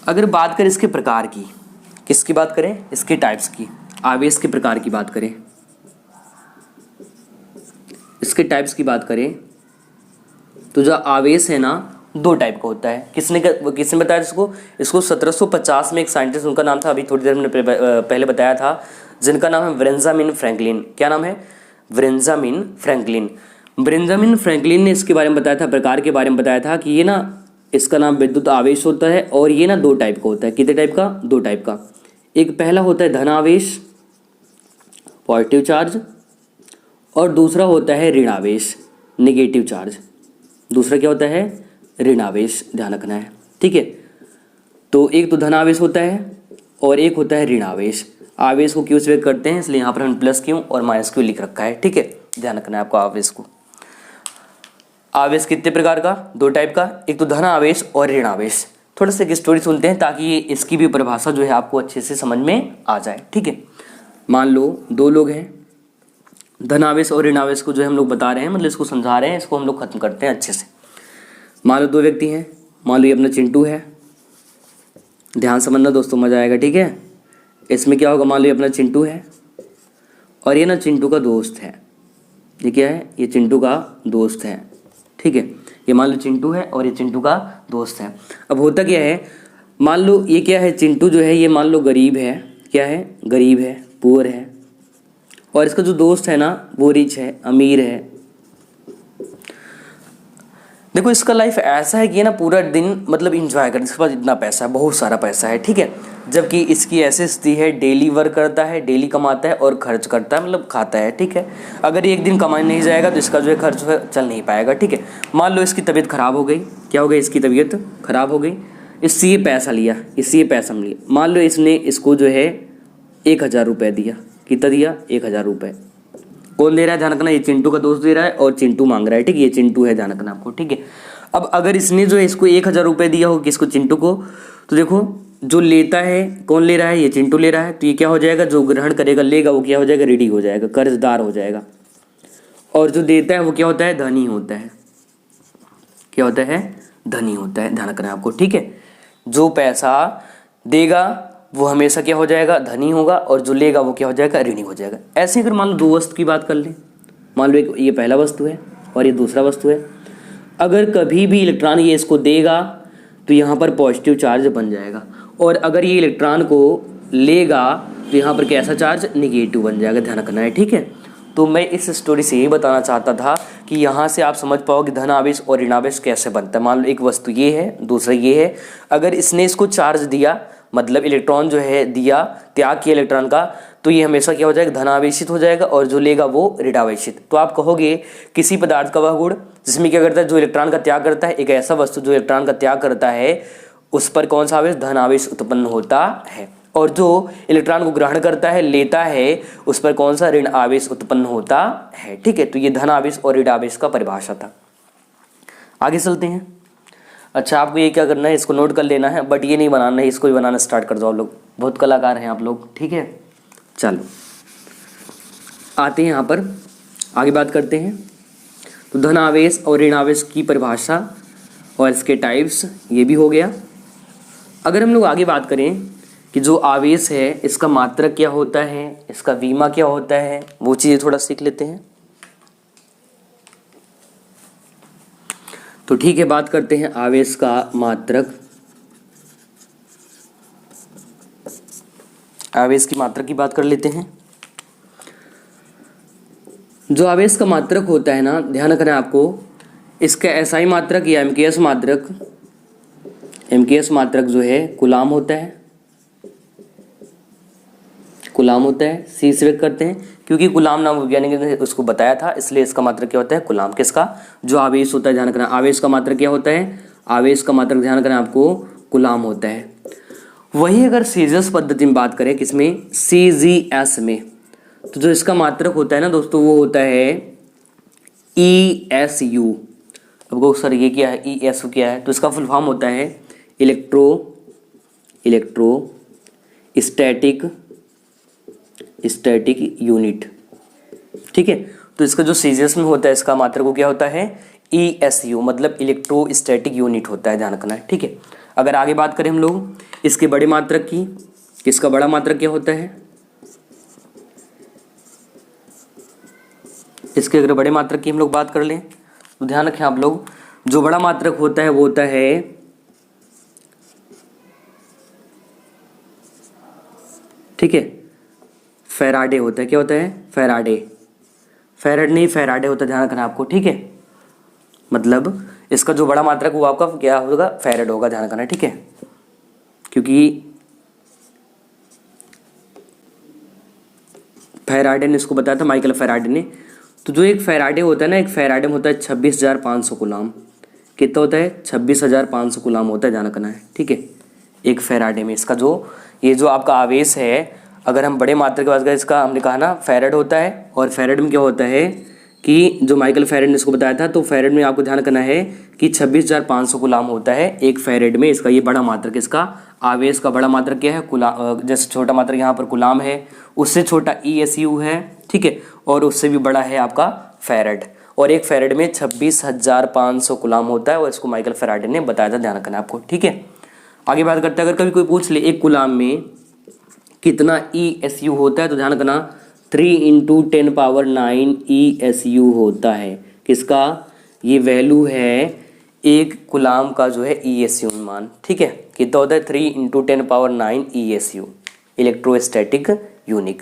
Speaker 2: अगर बात करें इसके प्रकार की, किसकी बात करें, इसके टाइप्स की, आवेश के प्रकार की बात करें, इसके टाइप्स की बात करें, तो जो आवेश है ना 2 टाइप का होता है। किसने बताया इसको 1750 में एक साइंटिस्ट, उनका नाम था, अभी थोड़ी देर हमने पहले बताया था, जिनका नाम है बेंजामिन फ्रैंकलिन। क्या नाम है? Benjamin Franklin. बेंजामिन फ्रैंकलिन ने इसके बारे में बताया था, प्रकार के बारे में बताया था कि ये ना, इसका नाम विद्युत आवेश होता है और ये ना 2 टाइप का होता है। कितने टाइप का? 2 टाइप का। एक पहला होता है धन आवेश, पॉजिटिव चार्ज, और दूसरा होता है ऋण आवेश, नेगेटिव चार्ज। दूसरा क्या होता है? ऋण आवेश, ध्यान रखना है, ठीक है। तो एक तो धन आवेश होता है और एक होता है ऋण आवेश। आवेश को क्यू से व्यक्त करते हैं, इसलिए यहाँ पर हमने प्लस क्यू और माइनस क्यू लिख रखा है, ठीक है। ध्यान रखना है आपको आवेश को। आवेश कितने प्रकार का? 2 टाइप का, एक तो धन आवेश और ऋण आवेश। थोड़ा सा एक स्टोरी सुनते हैं ताकि इसकी भी परिभाषा जो है आपको अच्छे से समझ में आ जाए, ठीक है। मान लो 2 लोग हैं, धन आवेश और ऋण आवेश को जो है हम लोग बता रहे हैं, मतलब इसको समझा रहे हैं, इसको हम लोग खत्म करते हैं अच्छे से। मान लो 2 व्यक्ति हैं, मान लो ये अपना चिंटू है, ध्यान समझना दोस्तों, मजा आएगा, ठीक है। इसमें क्या होगा, मान लो ये अपना चिंटू है और ये ना चिंटू का दोस्त है। ये क्या है? ये चिंटू का दोस्त है, ठीक है। ये मान लो चिंटू है और ये चिंटू का दोस्त है। अब होता क्या है, मान लो ये क्या है, चिंटू जो है ये मान लो गरीब है, क्या है? गरीब है, पुअर है, और इसका जो दोस्त है ना वो रिच है, अमीर है। देखो इसका लाइफ ऐसा है कि ये ना पूरा दिन मतलब इंजॉय करता है, इसके पास इतना पैसा है, बहुत सारा पैसा है, ठीक है। जबकि इसकी ऐसी स्थिति है, डेली वर्क करता है, डेली कमाता है और खर्च करता है, मतलब खाता है, ठीक है। अगर एक दिन कमाने नहीं जाएगा तो इसका जो है खर्च चल नहीं पाएगा, ठीक है। मान लो इसकी तबीयत खराब हो गई, क्या हो गई? इसकी तबीयत खराब हो गई, इससे ये पैसा लिया, इससे ये पैसा लिया। मान लो इसने इसको जो है 1000 रुपये दिया। कितना दिया? 1000 रुपये। कौन दे रहा है? ध्यान रखना, ये चिंटू का दोस्त दे रहा है और चिंटू मांग रहा है, ठीक है। ये चिंटू है, ध्यान रखना आपको, ठीक है। अब अगर इसने जो है इसको 1000 रुपये दिया हो किसको? चिंटू को। तो देखो जो लेता है, कौन ले रहा है? ये चिंटू ले रहा है। तो ये क्या हो जाएगा? जो ग्रहण करेगा, लेगा, वो क्या हो जाएगा? रेडी हो जाएगा, कर्जदार हो जाएगा। और जो देता है वो क्या होता है? धनी होता है। क्या होता है? धनी होता है, ध्यान रखना है आपको, ठीक है। जो पैसा देगा वो हमेशा क्या हो जाएगा? धनी होगा, और जो लेगा वो क्या हो जाएगा? ऋणी हो जाएगा। ऐसे अगर मान लो 2 वस्तु की बात कर लें, मान लो एक ये पहला वस्तु है और ये दूसरा वस्तु है। अगर कभी भी इलेक्ट्रॉन ये इसको देगा तो यहाँ पर पॉजिटिव चार्ज बन जाएगा, और अगर ये इलेक्ट्रॉन को लेगा तो यहाँ पर कैसा चार्ज? निगेटिव बन जाएगा, ध्यान रखना है, ठीक है। तो मैं इस स्टोरी से यही बताना चाहता था कि यहाँ से आप समझ पाओगे धन आवेश और ऋण आवेश कैसे बनता है। मान लो एक वस्तु ये है, दूसरा ये है, अगर इसने इसको चार्ज दिया, मतलब इलेक्ट्रॉन जो है दिया, त्याग किया इलेक्ट्रॉन का, तो ये हमेशा क्या हो जाएगा? धनावेशित हो जाएगा, और जो लेगा वो ऋणावेशित। तो आप कहोगे किसी पदार्थ का वह गुण जिसमें क्या करता है? जो इलेक्ट्रॉन का त्याग करता है, एक ऐसा वस्तु जो इलेक्ट्रॉन का त्याग करता है उस पर कौन सा आवेश? धन आवेश उत्पन्न होता है। और जो इलेक्ट्रॉन को ग्रहण करता है, लेता है, उस पर कौन सा? ऋण आवेश उत्पन्न होता है, ठीक है। तो ये धन आवेश और ऋण आवेश का परिभाषा था। आगे चलते हैं। अच्छा, आपको ये क्या करना है? इसको नोट कर लेना है, बट ये नहीं बनाना है, इसको भी बनाना स्टार्ट कर दो आप लोग, बहुत कलाकार हैं आप लोग, ठीक है। चलो आते हैं यहाँ पर, आगे बात करते हैं। तो धन आवेश और ऋण आवेश की परिभाषा और इसके टाइप्स ये भी हो गया। अगर हम लोग आगे बात करें कि जो आवेश है इसका मात्रक क्या होता है, इसका विमा क्या होता है, वो चीज़ें थोड़ा सीख लेते हैं। तो ठीक है, बात करते हैं आवेश का मात्रक। आवेश की मात्रक की बात कर लेते हैं। जो आवेश का मात्रक होता है ना, ध्यान रखना है आपको, इसका एसआई मात्रक या एमकेएस मात्रक, एमकेएस मात्रक जो है कूलाम होता है, कूलाम होता है। सी से व्यक्त करते हैं क्योंकि कूलाम नाम वैज्ञानिक ने उसको बताया था, इसलिए इसका मात्रक क्या होता है? कूलाम। किसका? जो आवेश होता है, ध्यान रखना। आवेश का मात्रक क्या होता है? आवेश का मात्रक ध्यान रखना आपको, कूलाम होता है। वही अगर सीजीएस पद्धति में बात करें, किसमें? सीजीएस में, तो जो इसका मात्रक होता है ना दोस्तों, वो होता है ESU। अब सर ये क्या है, ESU क्या है, तो इसका फुल फॉर्म होता है इलेक्ट्रोस्टैटिक यूनिट। ठीक है, तो इसका जो सीजीएस में होता है इसका मात्रक को क्या होता है, ESU, मतलब इलेक्ट्रोस्टैटिक यूनिट होता है, ध्यान रखना है। ठीक है, अगर आगे बात करें हम लोग इसके बड़े मात्रक की, इसका बड़ा मात्रक क्या होता है, इसके अगर बड़े मात्रक की हम लोग बात कर लें तो ध्यान रखें आप लोग, जो बड़ा मात्रक होता है वो होता है ठीक है फैराडे होता है। क्या होता है, फैराडे, फैराड नहीं फैराडे होता है, ध्यान रखना आपको। ठीक है, मतलब इसका जो बड़ा मात्रक वो आपका क्या होगा, फैराड होगा, ध्यान रखना। ठीक है, क्योंकि फैराडे ने इसको बताया था, माइकल फैराडे ने। तो जो एक फैराडे होता है ना, एक फैराडे में होता है 26,500 गुलाम। कितना होता है, 26,500 गुलाम होता है, ध्यान रखना है। ठीक है, एक फैराडे में इसका जो ये जो आपका आवेश है, अगर हम बड़े मात्रा की बात करें, इसका हमने कहा ना फैराड होता है, और फैराड में क्या होता है कि जो माइकल फैराड ने इसको बताया था, तो फैराड में आपको ध्यान करना है कि 26,500 गुलाम होता है एक फैराड में। इसका ये बड़ा मात्रक, इसका आवेश का बड़ा मात्रक क्या है, कुलाम। जैसे छोटा मात्रक यहाँ पर गुलाम है, उससे छोटा ESU है। ठीक है, और उससे भी बड़ा है आपका फैराड, और एक फैराड में 26,500 गुलाम होता है, और इसको माइकल फैराडे ने बताया था, ध्यान रखना आपको। ठीक है, आगे बात करते हैं, अगर कभी कोई पूछ ले एक गुलाम में कितना ESU होता है, तो ध्यान रखना 3 × 10⁹ ESU होता है। किसका, ये वैल्यू है एक गुलाम का जो है ESU मान। ठीक है, कितना होता है, 3 × 10⁹ ESU, इलेक्ट्रोस्टैटिक यूनिट।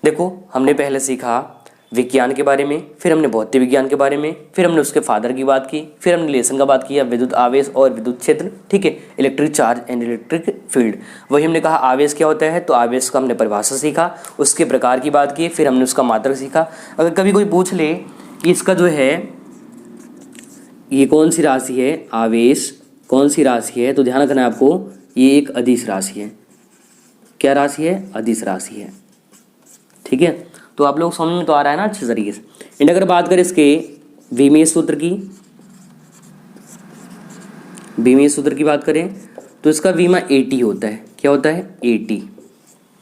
Speaker 2: देखो हमने पहले सीखा विज्ञान के बारे में, फिर हमने भौतिक विज्ञान के बारे में, फिर हमने उसके फादर की बात की, फिर हमने लेसन का बात किया, विद्युत आवेश और विद्युत क्षेत्र। ठीक है, electric charge and electric field. वही हमने कहा आवेश क्या होता है, तो आवेश का हमने परिभाषा सीखा, उसके प्रकार की बात की, फिर हमने उसका मात्रक सीखा। अगर कभी कोई पूछ ले कि इसका जो है ये कौन सी राशि है, आवेश कौन सी राशि है, तो ध्यान रखना है आपको, ये एक अदिश राशि है। क्या राशि है, अदिश राशि है। ठीक है, तो आप लोग समझ में तो आ रहा है ना अच्छे तरीके से। एंड अगर बात करें इसके विमेय सूत्र की, विमेय सूत्र की बात करें तो इसका विमा 80 होता है। क्या होता है, 80।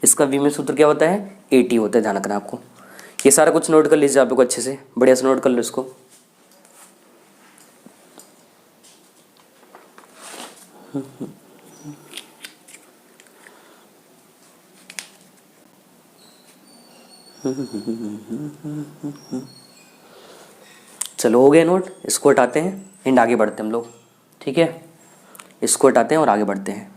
Speaker 2: इसका विमेय सूत्र क्या होता है, 80 होता है, ध्यान रखना आपको। ये सारा कुछ नोट कर लीजिए आप लोग अच्छे से, बढ़िया से नोट कर लो इसको। चलो हो गए नोट, इसको हटाते हैं एंड आगे बढ़ते हैं हम लोग। ठीक है, इसको हटाते हैं और आगे बढ़ते हैं।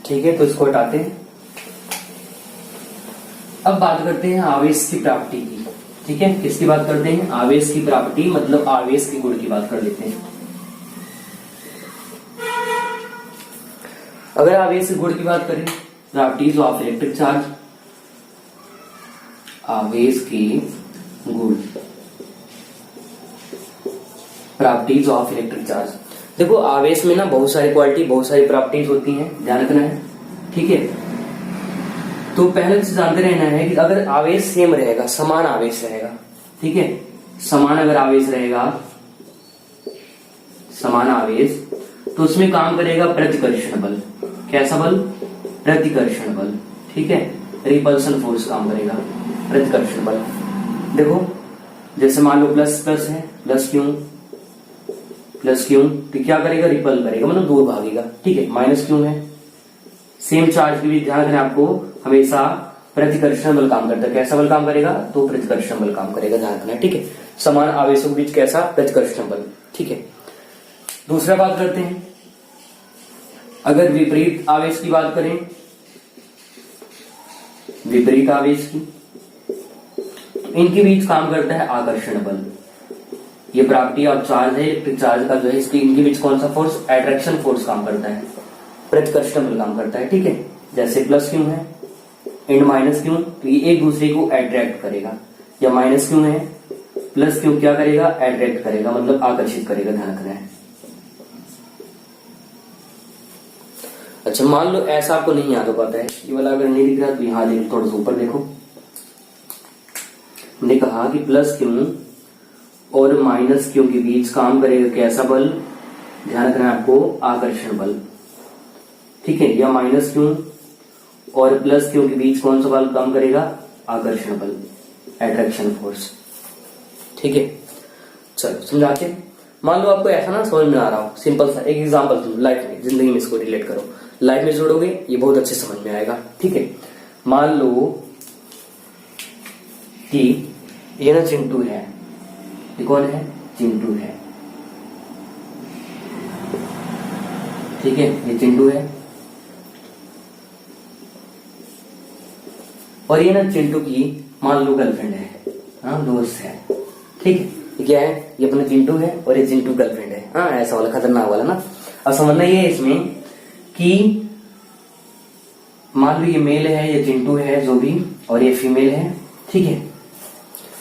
Speaker 2: ठीक है, तो इसको हटाते हैं। अब बात करते हैं आवेश की प्राप्ति की। ठीक है, किसकी बात करते हैं, आवेश की प्राप्ति, मतलब आवेश के गुण की बात कर लेते हैं। अगर आवेश के गुण की बात करें, प्रॉपर्टीज ऑफ इलेक्ट्रिक चार्ज, आवेश के गुण, प्रॉपर्टीज ऑफ इलेक्ट्रिक चार्ज। देखो आवेश में ना बहुत सारी क्वालिटी, बहुत सारी प्रॉपर्टीज होती हैं, ध्यान रखना है। ठीक है, तो पहले से जानते रहना है कि अगर आवेश सेम रहेगा, समान आवेश रहेगा, ठीक है, समान अगर आवेश रहेगा, समान आवेश, तो उसमें काम करेगा प्रतिकर्षण बल। कैसा बल, प्रतिकर्षण बल। ठीक है, रिपल्सन फोर्स काम करेगा, प्रतिकर्षण बल। देखो जैसे मान लो प्लस प्लस है, प्लस क्यों, तो क्या करेगा, रिपल करेगा, मतलब दूर भागेगा। ठीक है, माइनस क्यों है, सेम चार्ज की भी ध्यान रखना आपको, हमेशा प्रतिकर्षण बल काम करता है। कैसा बल काम करेगा, तो प्रतिकर्षण बल काम करेगा, ध्यान रखना है। ठीक है, समान आवेशों के बीच कैसा, प्रतिकर्षण बल। ठीक है, दूसरा बात करते हैं, अगर विपरीत आवेश की बात करें, विपरीत आवेश की, इनके बीच काम करता है आकर्षण बल। ये प्रॉपर्टी ऑफ चार्ज है, इलेक्ट्रिक चार्ज का जो है, इसके इनके बीच कौन सा फोर्स, अट्रैक्शन फोर्स काम करता है, प्रतिकर्षण बल काम करता है। ठीक है, जैसे प्लस क्यों है एंड माइनस क्यों, तो ये एक दूसरे को अट्रैक्ट करेगा, या माइनस क्यों है, प्लस क्यों क्या करेगा, अट्रैक्ट करेगा, मतलब आकर्षित करेगा, ध्यान रखना है। अच्छा मान लो ऐसा आपको नहीं याद हो पाता है, ये वाला अगर नहीं दिख रहा तो यहाँ देखो, थोड़ा सा ऊपर देखो, कहा कि प्लस क्यू और माइनस क्यू के बीच काम करेगा कैसा बल, ध्यान रखना आपको, आकर्षण बल। ठीक है, या माइनस क्यू और प्लस क्यू के बीच कौन सा बल काम करेगा, आकर्षण बल, अट्रैक्शन फोर्स। ठीक है, चलो समझाते। मान लो आपको ऐसा ना समझ में आ रहा हो, सिंपल सा एक एग्जांपल तुम लाइफ में, जिंदगी में इसको रिलेट करो, लाइफ में जोड़ोगे ये बहुत अच्छे समझ में आएगा। ठीक है, मान लो कि ये ना चिंटू है, ये कौन है, चिंटू है। ठीक है, ये चिंटू है और ये ना चिंटू की मान लो गर्लफ्रेंड है, हाँ दोस्त है। ठीक है, ये क्या है, ये अपना चिंटू है और ये चिंटू गर्लफ्रेंड है। हाँ ऐसा वाला खतरनाक वाला ना। अब समझना ये है इसमें कि मान लो ये मेल है, ये चिंटू है जो भी, और ये फीमेल है। ठीक है,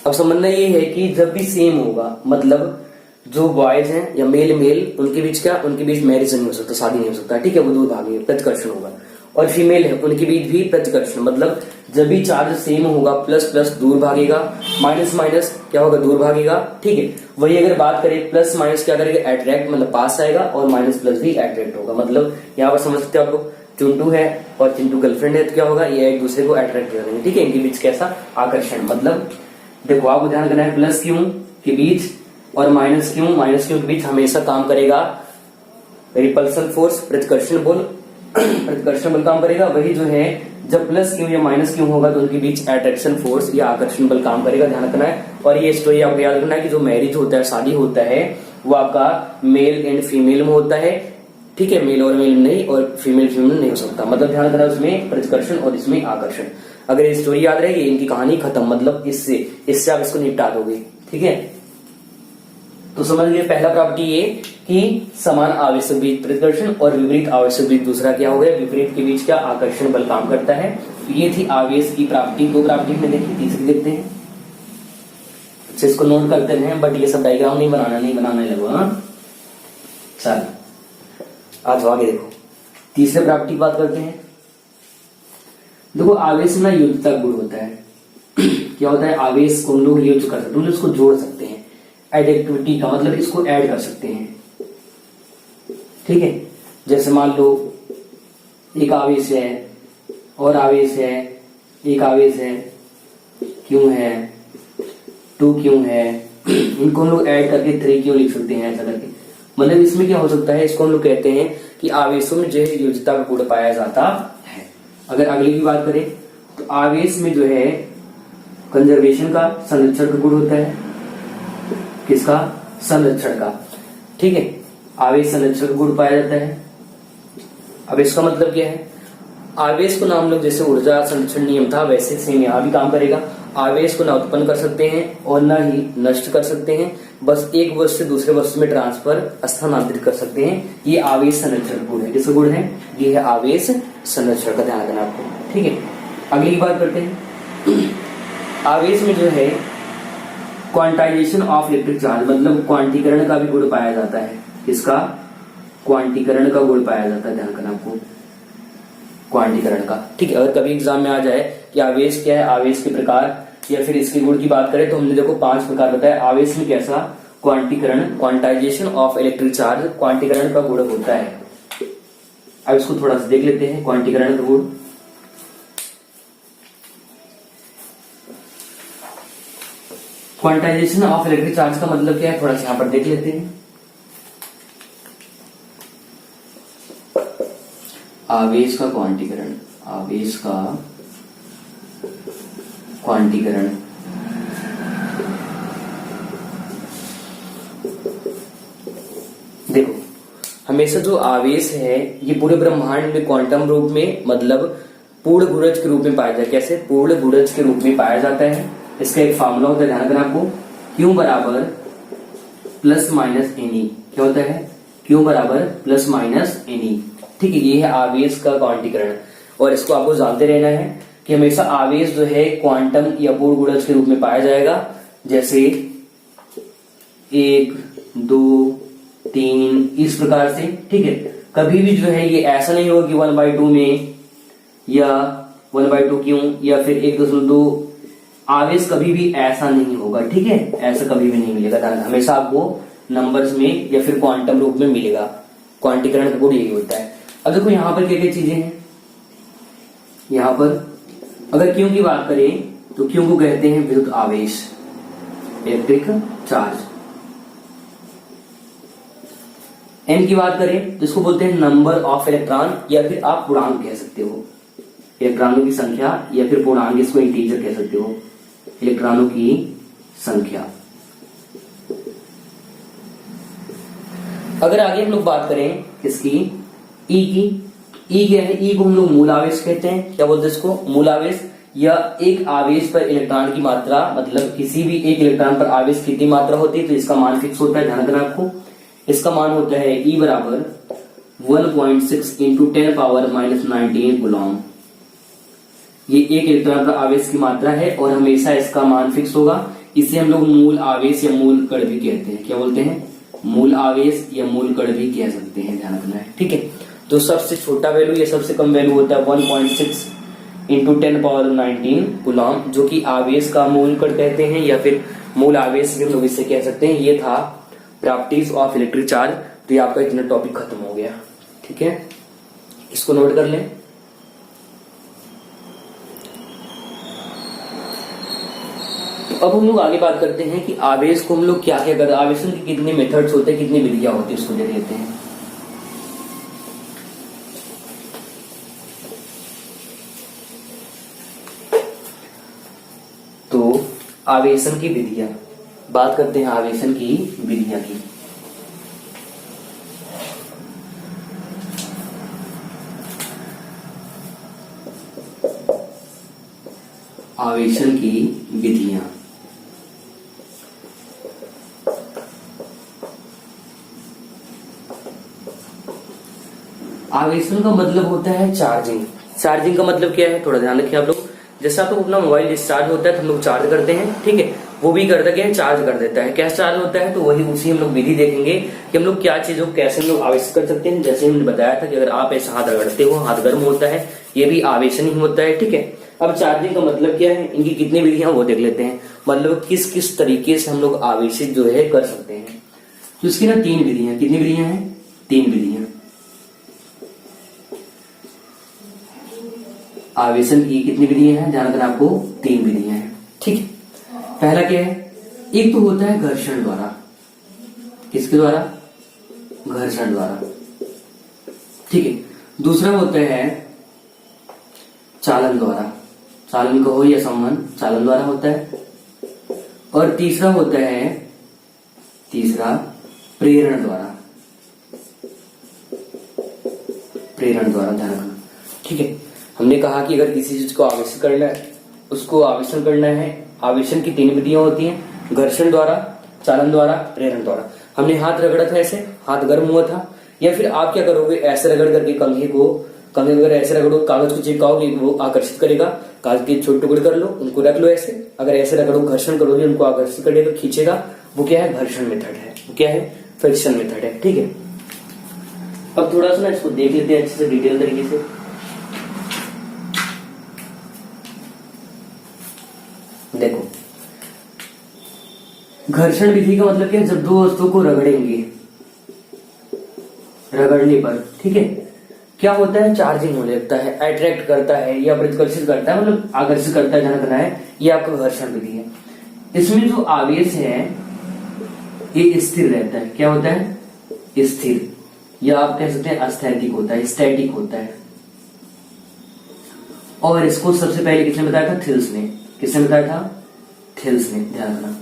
Speaker 2: अब समझना ये है कि जब भी सेम होगा, मतलब जो बॉयज हैं या मेल उनके बीच क्या, उनके बीच मैरिज नहीं हो सकता, शादी नहीं हो सकता। ठीक है, वो दूर भागेंगे, प्रतिकर्षण होगा। और फीमेल है उनके बीच भी प्रतिकर्षण, मतलब जब भी चार्ज सेम होगा प्लस प्लस दूर भागेगा, माइनस माइनस क्या होगा, दूर भागेगा। ठीक है, वही अगर बात करें प्लस माइनस क्या करेगा, अट्रैक्ट मतलब पास आएगा, और माइनस प्लस भी अट्रैक्ट होगा। मतलब यहाँ पर समझ सकते हो आप लोग, चिंटू है और चिंटू गर्लफ्रेंड है तो क्या होगा, ये एक दूसरे को अट्रैक्ट करेंगे। ठीक है, इनके बीच कैसा आकर्षण, मतलब देखो आपको ध्यान रखना है, प्लस क्यू के बीच और माइनस क्यू के बीच हमेशा काम करेगा रिपल्सन फोर्स, प्रतिकर्षण बल, प्रतिकर्षण बल काम करेगा। वही जो है जब प्लस क्यू या माइनस क्यू होगा तो उनके बीच अट्रैक्शन फोर्स या आकर्षण बल काम करेगा, ध्यान रखना है। और ये स्टोरी आपको याद रखना है कि जो मैरिज होता है, शादी होता है, वो आपका मेल एंड फीमेल में होता है। ठीक है, मेल और मेल नहीं, और फीमेल फीमेल नहीं हो सकता। मतलब ध्यान रखना उसमें प्रतिकर्षण और इसमें आकर्षण। अगर ये स्टोरी याद रहेगी इनकी कहानी खत्म, मतलब इससे आप इसको निपटा दोगे। ठीक है, तो समझ गए पहला प्रॉपर्टी ये कि समान आवेश के बीच प्रतिकर्षण और विपरीत आवेश के बीच दूसरा क्या हो गया, विपरीत के बीच क्या, आकर्षण बल काम करता है। तो ये थी आवेश की प्रॉपर्टी, दो प्रॉपर्टी में देखी, तीसरी देखते हैं। अच्छा इसको नोट करते हैं, बट ये सब डायग्राम नहीं बनाने लगो। हाँ चल आज आगे देखो, तीसरे प्रॉपर्टी की बात करते हैं। देखो आवेश में युद्धता गुण होता है। क्या होता है, आवेश को हम लोग यूज कर सकते हैं, इसको जोड़ सकते हैं। एडिक्टिविटी का मतलब इसको ऐड कर सकते हैं। ठीक है, जैसे मान लो एक आवेश है और आवेश है, एक आवेश है, क्यों है, 2 क्यों है, इनको हम लोग ऐड करके 3 क्यों लिख सकते हैं, ऐसा करके। मतलब इसमें क्या हो सकता है, इसको हम लोग कहते हैं कि आवेशों में जो है योज्यता का गुण पाया जाता है। अगर अगली की बात करें तो आवेश में जो है कंजर्वेशन का, संरक्षण का गुण होता है। किसका, संरक्षण का। ठीक है, आवेश संरक्षण का गुण पाया जाता है। अब इसका मतलब क्या है, आवेश को ना हम लोग जैसे ऊर्जा संरक्षण नियम था वैसे सेम यहाँ भी काम करेगा। आवेश को ना उत्पन्न कर सकते हैं और ना ही नष्ट कर सकते हैं, बस एक वस्तु से दूसरे वस्तु में ट्रांसफर, स्थानांतरित कर सकते हैं। ये आवेश संरक्षण गुण है। किसका गुण है, ये है आवेश संरक्षण का, ध्यान रखना आपको। ठीक है, अगली की बात करते हैं। आवेश में जो है क्वांटाइजेशन ऑफ इलेक्ट्रिक चार्ज, मतलब क्वांटीकरण का भी गुण पाया जाता है। इसका क्वांटीकरण का गुण पाया जाता है, ध्यान रखना आपको, क्वांटीकरण का। ठीक है, अगर कभी एग्जाम में आ जाए कि आवेश क्या है, आवेश के प्रकार या फिर इसके गुण की बात करें तो हमने देखो 5 प्रकार बताया। आवेश में कैसा, क्वांटीकरण, क्वांटाइजेशन ऑफ इलेक्ट्रिक चार्ज, क्वांटीकरण का गुण होता है। अब इसको थोड़ा सा देख लेते हैं, क्वांटीकरण का गुण। क्वांटाइजेशन ऑफ इलेक्ट्रिक चार्ज का मतलब क्या है, थोड़ा सा यहां पर देख लेते हैं। आवेश का क्वांटीकरण, आवेश का क्वांटीकरण, देखो हमेशा जो आवेश है ये पूरे ब्रह्मांड में क्वांटम रूप में, मतलब पूर्ण गुणज के रूप में पाया जाता है। कैसे, पूर्ण गुणज के रूप में पाया जाता है। इसका एक फार्मूला होता है, ध्यान रखना आपको, Q बराबर प्लस माइनस एनी। क्या होता है, Q बराबर प्लस माइनस एनी। ठीक है, ये है आवेश का क्वांटीकरण। और इसको आपको जानते रहना है कि हमेशा आवेश जो है क्वांटम या पूर्ण गुणज के रूप में पाया जाएगा। जैसे 1, 2, 3 इस प्रकार से। ठीक है, कभी भी जो है ये ऐसा नहीं होगा कि 1/2 में या 1/2 क्यों या फिर 1.2 आवेश कभी भी ऐसा नहीं होगा, ठीक है, ऐसा कभी भी नहीं मिलेगा, हमेशा आपको नंबर्स में या फिर क्वांटम रूप में मिलेगा। क्वांटीकरण का गुण यही होता है। अब देखो यहाँ पर क्या क्या चीजें हैं। यहाँ पर अगर क्यू की बात करें तो क्यू को कहते हैं विद्युत आवेश, इलेक्ट्रिक चार्ज। एन की बात करें तो इसको बोलते हैं नंबर ऑफ इलेक्ट्रॉन, या फिर आप पूर्णांक कह सकते हो, इलेक्ट्रॉनों की संख्या, या फिर पूर्णांक, इसको इंटीजर कह सकते हो, इलेक्ट्रॉनों की संख्या। अगर आगे हम लोग बात करें किसकी, ई की, ई क्या है, ई को हम लोग मूल आवेश कहते हैं। क्या बोलते हैं इसको, मूल आवेश, या एक आवेश पर इलेक्ट्रॉन की मात्रा, मतलब किसी भी एक इलेक्ट्रॉन पर आवेश कितनी मात्रा होती है तो इसका मान फिक्स होता है, ध्यान रखना आपको। इसका मान होता है ई बराबर 1.6 इंटू 10⁻⁻19 कूलम। ये एक इलेक्ट्रॉन पर आवेश की मात्रा है और हमेशा इसका मान फिक्स होगा। इसे हम लोग मूल आवेश या मूल कण भी कहते हैं। क्या बोलते हैं, मूल आवेश या मूल कण भी कह सकते हैं, ध्यान रखना है, ठीक है। तो सबसे छोटा वैल्यू या सबसे कम वैल्यू होता है 1.6 इंटू 10⁻19 कूलम, जो कि आवेश का मूल कण कहते हैं, या फिर मूल आवेश भी हम लोग इसे कह सकते हैं। ये था प्रॉपर्टीज ऑफ इलेक्ट्रिक चार्ज। तो ये आपका इतना टॉपिक खत्म हो गया, ठीक है, इसको नोट कर लें। तो अब हम लोग आगे बात करते हैं कि आवेश को हम लोग क्या क्या करते हैं, आवेशन के कितने मेथड्स होते हैं, कितनी विधियां होती है, उसको देख लेते हैं। तो आवेशन की विधियां, बात करते हैं आवेशन की विधियां की। आवेशन की विधियां, आवेशन का मतलब होता है चार्जिंग। चार्जिंग का मतलब क्या है, थोड़ा ध्यान रखिए आप लोग। जैसा तो अपना मोबाइल डिस्चार्ज होता है तो हम लोग चार्ज करते हैं, ठीक है, वो भी करता क्या है, चार्ज कर देता है। कैसे चार्ज होता है, तो वही उसी हम लोग विधि देखेंगे कि हम लोग क्या चीजों कैसे हम लोग आवेशित कर सकते हैं। जैसे हमने बताया था कि अगर आप ऐसा हाथ रगड़ते हो, हाथ गर्म होता है, ये भी आवेशन ही होता है, ठीक है। अब चार्जिंग का मतलब क्या है, इनकी कितनी विधियां वो देख लेते हैं, मतलब किस किस तरीके से हम लोग आवेशित जो है कर सकते हैं। तो इसकी ना 3 विधियां, कितनी विधियां हैं, 3 विधियां। आवेशन की कितनी विधियां हैं, ध्यान रखना आपको, 3 विधियां हैं, ठीक है। पहला क्या है, एक तो होता है घर्षण द्वारा। किसके द्वारा, घर्षण द्वारा, ठीक है। दूसरा होता है चालन द्वारा, चालन कहो या संबंध, चालन द्वारा होता है। और तीसरा होता है, तीसरा प्रेरण द्वारा, प्रेरण द्वारा, ध्यान रखना, ठीक है। हमने कहा कि अगर किसी चीज को आवेशित करना है, उसको आवेशन करना है, आवेशन की 3 विधियां होती हैं, घर्षण द्वारा, चालन द्वारा, प्रेरण द्वारा। हमने हाथ रगड़ा था, ऐसे हाथ गर्म हुआ था, या फिर आप क्या करोगे, ऐसे रगड़ करके कंघे को, कंघे अगर ऐसे रगड़ो, कागज को चिपकाओगे, वो आकर्षित करेगा, कागज के छोटे टुकड़े कर लो, उनको रख लो ऐसे, अगर ऐसे रगड़ो, घर्षण करोगे, उनको आकर्षित करेगा, खींचेगा, वो क्या है, घर्षण मेथड है, वो क्या है, फ्रिक्शन मेथड है, ठीक है। अब थोड़ा सा ना इसको देख लेते हैं अच्छे से, डिटेल तरीके से। देखो, घर्षण विधि का मतलब क्या है, जब 2 वस्तुओं को रगड़ेंगे, रगड़ने पर, ठीक है, क्या होता है, चार्जिंग होने लगता है, अट्रैक्ट करता है या प्रतिकर्षित करता है, मतलब आकर्षित करता है, ध्यान रखना है, ये आपका घर्षण विधि है। इसमें जो आवेश है ये स्थिर रहता है। क्या होता है, स्थिर, या आप कह सकते हैं अस्थैतिक होता है, स्टैटिक होता है। और इसको सबसे पहले किसने बताया था, थिल्स ने। किसने बताया था, थिल्स ने, ध्यान रखना,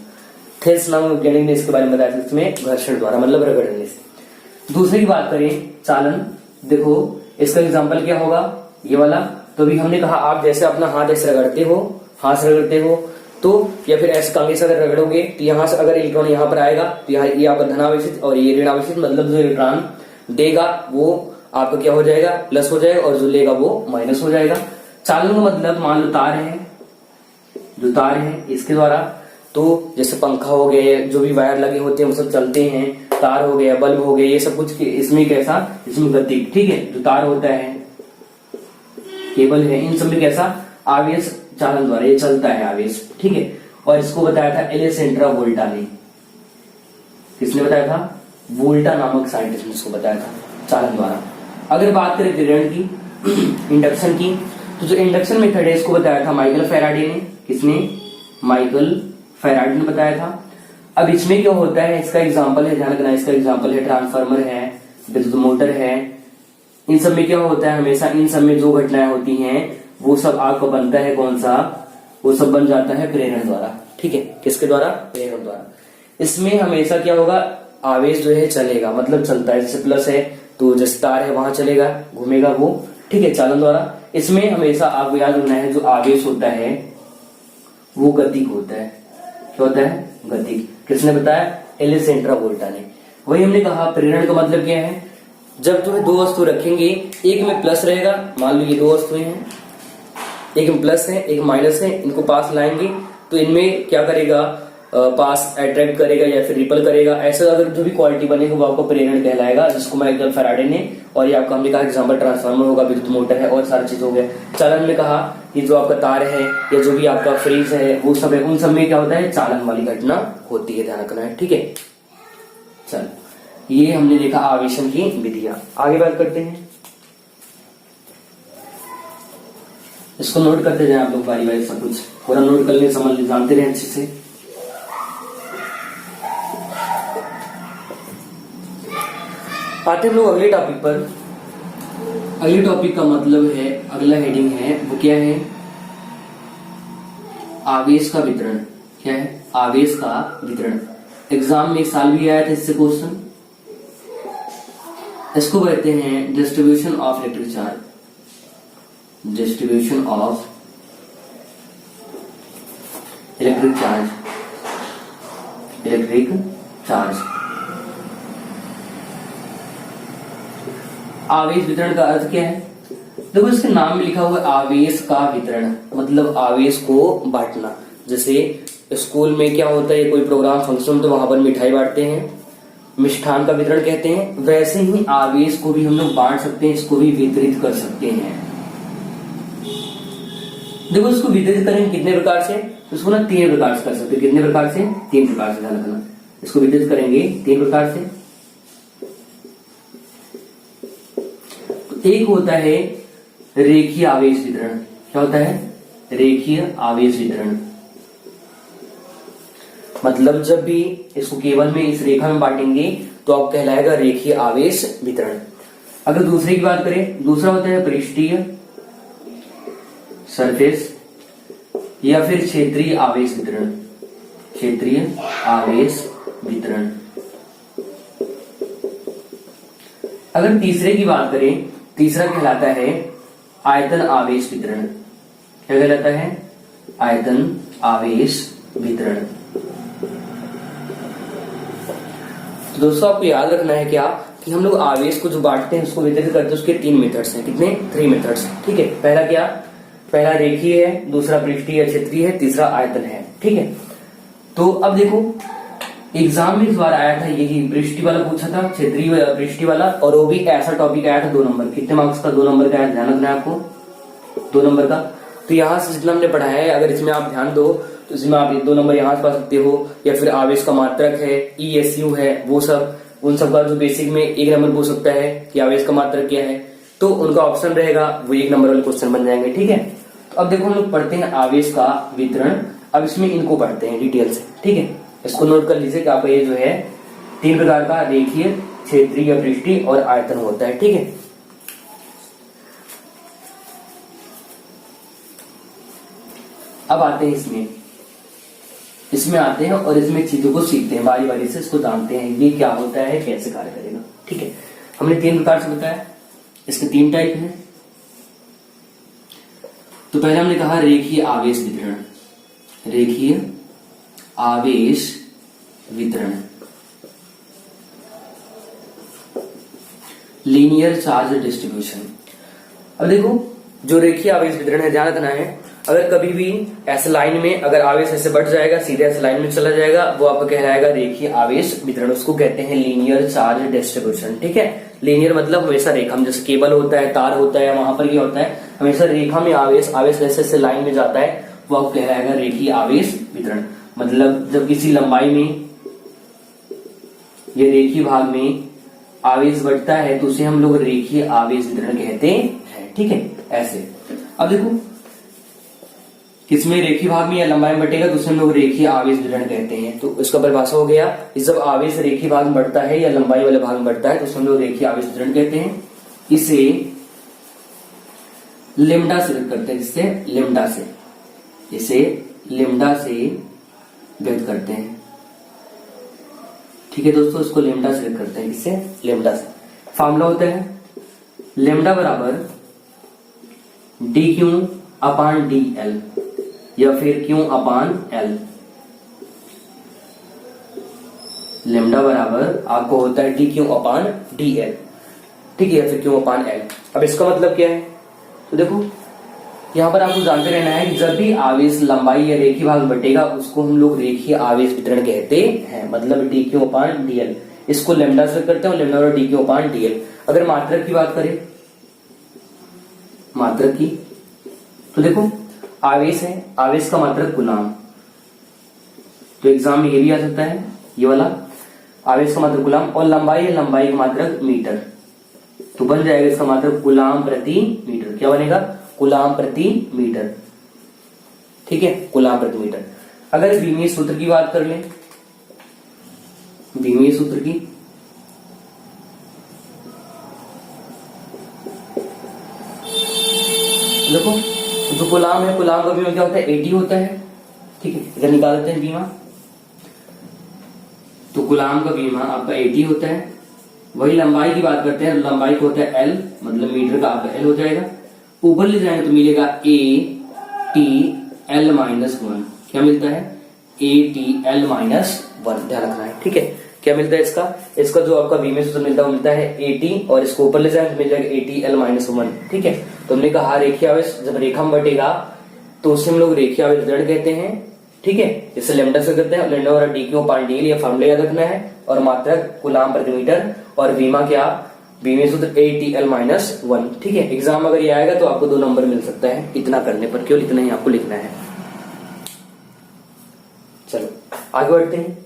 Speaker 2: थिल्स नामक वैज्ञानिक ने इसके बारे में बताया था, इसमें घर्षण द्वारा, मतलब रगड़ने से। दूसरी की बात करें, चालन, देखो इसका एग्जांपल क्या होगा, ये वाला। तो अभी हमने कहा आप जैसे अपना हाथ ऐसे रगड़ते हो, हाथ से रगड़ते हो, तो या फिर ऐसे कंघे से अगर रगड़ोगे तो यहाँ से अगर इलेक्ट्रॉन यहाँ पर आएगा तो यहाँ ये आपका धनावेशित और ये ऋणावेशित, मतलब जो इलेक्ट्रॉन देगा वो आपका क्या हो जाएगा, प्लस हो जाएगा, और जो लेगा वो माइनस हो जाएगा। चालन का मतलब, मान लो तार है, जो तार है इसके द्वारा, तो जैसे पंखा हो गया, जो भी वायर लगे होते हैं वो सब चलते हैं, तार हो गया, बल्ब हो गया, ये सब कुछ इसमें कैसा, इसमें गति, ठीक है, जो तार होता है, केबल है, इन सब में कैसा आवेश चालन द्वारा, ये चलता है आवेश, ठीक है। और इसको बताया था एलेसेंड्रा वोल्टा ने। किसने बताया था? वोल्टा नामक साइंटिस्ट ने इसको बताया था, चालन द्वारा। अगर बात करें प्रेरण की, इंडक्शन की, तो जो इंडक्शन मेथड है इसको बताया था माइकल फैराडे ने। किसने? माइकल फैराडे ने बताया था। अब इसमें क्या होता है, इसका एग्जांपल है, ध्यान रखना, इसका एग्जांपल है ट्रांसफार्मर है, विद्युत मोटर है। इन सब में क्या होता है, हमेशा इन सब में जो घटनाएं होती हैं वो सब आपका बनता है कौन सा, वो सब बन जाता है प्रेरण द्वारा, ठीक है। किसके द्वारा? प्रेरण द्वारा। इसमें हमेशा क्या होगा, आवेश जो है चलेगा, मतलब चलता है। जैसे प्लस है तो जैसे तार है वहां चलेगा, घूमेगा वो, ठीक है, चालन द्वारा। इसमें हमेशा आपको याद रखना है, जो आवेश होता है वो गतिक होता है। क्या होता है? गतिक। किसने बताया? एलेसेंड्रा वोल्टा ने। वही हमने कहा प्रेरण का मतलब क्या है, जब तुम्हें दो वस्तु रखेंगे, एक में प्लस रहेगा, मान लो ये दो वस्तुएं हैं, एक में प्लस है एक माइनस है, इनको पास लाएंगे तो इनमें क्या करेगा, पास अट्रैक्ट करेगा या फिर रिपल करेगा। ऐसा अगर जो भी क्वालिटी बनेगा वो आपको प्रेरण कहलाएगा, जिसको माइकल फैराडे ने, और ये आपका हमने कहा एग्जांपल ट्रांसफार्मर होगा, विद्युत मोटर है, और सारी चीज हो गया। चालन में कहा कि जो आपका तार है या जो भी आपका फ्रीज है वो सब है, उन सब में क्या होता है, चालन वाली घटना होती है, ध्यान रखना है, ठीक है। चल, ये हमने देखा आवेशन की विधियां। आगे बात करते हैं, इसको नोट करते जाए आप लोग बारी बारी, सब कुछ पूरा नोट कर ले, समझ ले, जानते रहे अच्छे से। आते हम लोग अगले टॉपिक पर। अगले टॉपिक का मतलब है, अगला हेडिंग है वो क्या है, आवेश का वितरण। क्या है? आवेश का वितरण। एग्जाम में एक साल भी आया था इससे क्वेश्चन। इसको कहते हैं distribution of electric charge. Distribution of electric charge. Electric charge. आवेश वितरण का अर्थ क्या है? देखो इसके नाम में लिखा हुआ है आवेश का वितरण, मतलब आवेश को बांटना। जैसे स्कूल में क्या होता है, कोई प्रोग्राम फंक्शन तो वहां पर मिठाई बांटते हैं, मिष्ठान का वितरण कहते हैं। वैसे ही आवेश को भी हम लोग बांट सकते हैं, इसको भी वितरित कर सकते हैं। देखो इसको वितरित करेंगे कितने प्रकार से, इसको ना 3 प्रकार से कर सकते हैं। कितने प्रकार से? 3 प्रकार से, ध्यान रखना। इसको वितरित करेंगे 3 प्रकार से। एक होता है रेखीय आवेश वितरण। क्या होता है? रेखीय आवेश वितरण। मतलब जब भी इसको केवल में इस रेखा में बांटेंगे तो आप कहलाएगा रेखीय आवेश वितरण। अगर दूसरे की बात करें, दूसरा होता है पृष्ठीय, सरफेस, या फिर क्षेत्रीय आवेश वितरण। क्षेत्रीय आवेश वितरण। अगर तीसरे की बात करें, तीसरा कहलाता है आयतन आवेश वितरण। क्या कहलाता है? आयतन आवेश वितरण। तो दोस्तों आपको याद रखना है क्या, कि हम लोग आवेश को जो बांटते हैं उसको वितरित करते हैं, उसके 3 मेथड्स हैं। कितने? 3 मेथड्स, ठीक है। पहला क्या? पहला रेखीय है, दूसरा पृष्ठीय या क्षेत्रीय है, तीसरा आयतन है, ठीक है। तो अब देखो एग्जाम में इस बार आया था यही पृष्ठीय वाला पूछा था, क्षेत्रीय पृष्ठीय वाला, और वो भी ऐसा टॉपिक आया था 2 नंबर। कितने मार्क्स का? 2 नंबर का आया, ध्यान रखना है आपको, 2 नंबर का। तो यहाँ से जितना हमने पढ़ाया है, अगर इसमें आप ध्यान दो तो इसमें आप 2 नंबर यहाँ से पा सकते हो, या फिर आवेश का मात्रक है, ESU है, वो सब, उन सब का जो बेसिक में 1 नंबर पूछ सकता है कि आवेश का मात्रक क्या है, तो उनका ऑप्शन रहेगा, वो 1 नंबर वाले क्वेश्चन बन जाएंगे, ठीक है। तो अब देखो हम लोग पढ़ते हैं आवेश का वितरण। अब इसमें इनको पढ़ते हैं डिटेल से, ठीक है। इसको नोट कर लीजिए कि आपका ये जो है 3 प्रकार का रेखीय, क्षेत्रीय या पृष्ठीय और आयतन होता है, ठीक है। अब आते हैं इसमें आते हैं और इसमें चीजों को सीखते हैं, बारी बारी से इसको जानते हैं, ये क्या होता है, कैसे कार्य करेगा, ठीक है। हमने 3 प्रकार से बताया, इसके 3 टाइप हैं। तो पहले हमने कहा रेखीय आवेश वितरण। रेखीय आवेश वितरण, लीनियर चार्ज डिस्ट्रीब्यूशन। अब देखो जो रेखीय आवेश वितरण है, ध्यान रखना है, अगर कभी भी ऐसे लाइन में अगर आवेश ऐसे बढ़ जाएगा, सीधे ऐसे लाइन में चला जाएगा, वो आपका कहलाएगा रेखीय आवेश वितरण। उसको कहते हैं लीनियर चार्ज डिस्ट्रीब्यूशन, ठीक है। लीनियर मतलब हमेशा रेखा, जैसे केबल होता है, तार होता है, वहां पर क्या होता है, हमेशा रेखा में आवेश आवेश जैसे जैसे लाइन में जाता है वो आपको कहलाएगा रेखीय आवेश वितरण। मतलब जब किसी लंबाई में या रेखीय भाग में आवेश बढ़ता है तो उसे हम लोग रेखीय आवेश वितरण कहते हैं। ठीक है, ऐसे। अब देखो किसमें रेखीय भाग में या लंबाई में बढ़ेगा तो उसे हम लोग रेखीय आवेश वितरण कहते हैं। तो इसका परिभाषा हो गया, जब आवेश रेखीय भाग में बढ़ता है या लंबाई वाले भाग में बढ़ता है तो उसे हम लोग रेखीय आवेश वितरण कहते हैं। इसे लेम्डा से व्यक्त करते हैं, जिससे लेम्डा से, इसे लेम्डा से व्यक्त करते हैं। ठीक है दोस्तों, इसको लेम्डा से व्यक्त करते हैं, किससे? लेम्डा से। फॉर्मूला होता है लेम्डा बराबर d q upon D L या फिर क्यू अपान एल। लेम्डा बराबर आपको होता है D q upon D L, ठीक है, या फिर क्यू अपान एल। अब इसका मतलब क्या है? तो देखो यहां पर आपको जानते रहना है कि जब भी आवेश लंबाई या रेखीय भाग बटेगा उसको हम लोग रेखीय आवेश वितरण कहते हैं। मतलब D q upon D L, इसको लेम्डा से करते हैं, लेम्डा बराबर d q upon D L. अगर मात्रक की बात करें, मात्रक की, तो देखो आवेश है, आवेश का मात्रक गुलाम, तो एग्जाम में ये भी आ सकता है, ये वाला आवेश का मात्रक गुलाम, और लंबाई है, लंबाई का मात्रक मीटर, तो बन जाएगा इसका मात्रक गुलाम प्रति मीटर। क्या बनेगा? गुलाम प्रति मीटर। ठीक है, गुलाम प्रति मीटर। अगर बीमीय सूत्र की बात कर लें, बीमीय सूत्र की, देखो जो गुलाम है, गुलाम का बीमा क्या होता है? 80 होता है। ठीक है, इधर निकाल देते हैं बीमा, तो गुलाम का बीमा आपका 80 होता है। वही लंबाई की बात करते हैं, लंबाई को होता है एल, मतलब मीटर का आपका एल हो जाएगा। ऊपर ले जाएंगे तो मिलेगा ए टी एल माइनस 1। क्या मिलता है? ए टी एल माइनस 1, ध्यान रखना है। ठीक है, क्या मिलता है इसका? इसका जो आपका बीमीय सूत्र मिलता है वो मिलता है ए टी, और इसको ऊपर ले जाएंगे तो मिल जाएगा ए टी एल माइनस 1। ठीक है, तो हमने कहा रेखीय आवेश जब रेखा में बटेगा तो उसे हम लोग रेखीय आवेश वितरण कहते हैं। ठीक है, इसे लेम्डा से करते हैं, लेम्डा और D q upon D L, ये फार्मूला याद रखना है, और मात्रक गुलाम प्रति मीटर, और बीमा क्या? बीमीय सूत्र ए टी एल माइनस 1। ठीक है, एग्जाम अगर ये आएगा तो आपको 2 नंबर मिल सकता है इतना करने पर, केवल इतना ही आपको लिखना है। चलो आगे बढ़ते हैं,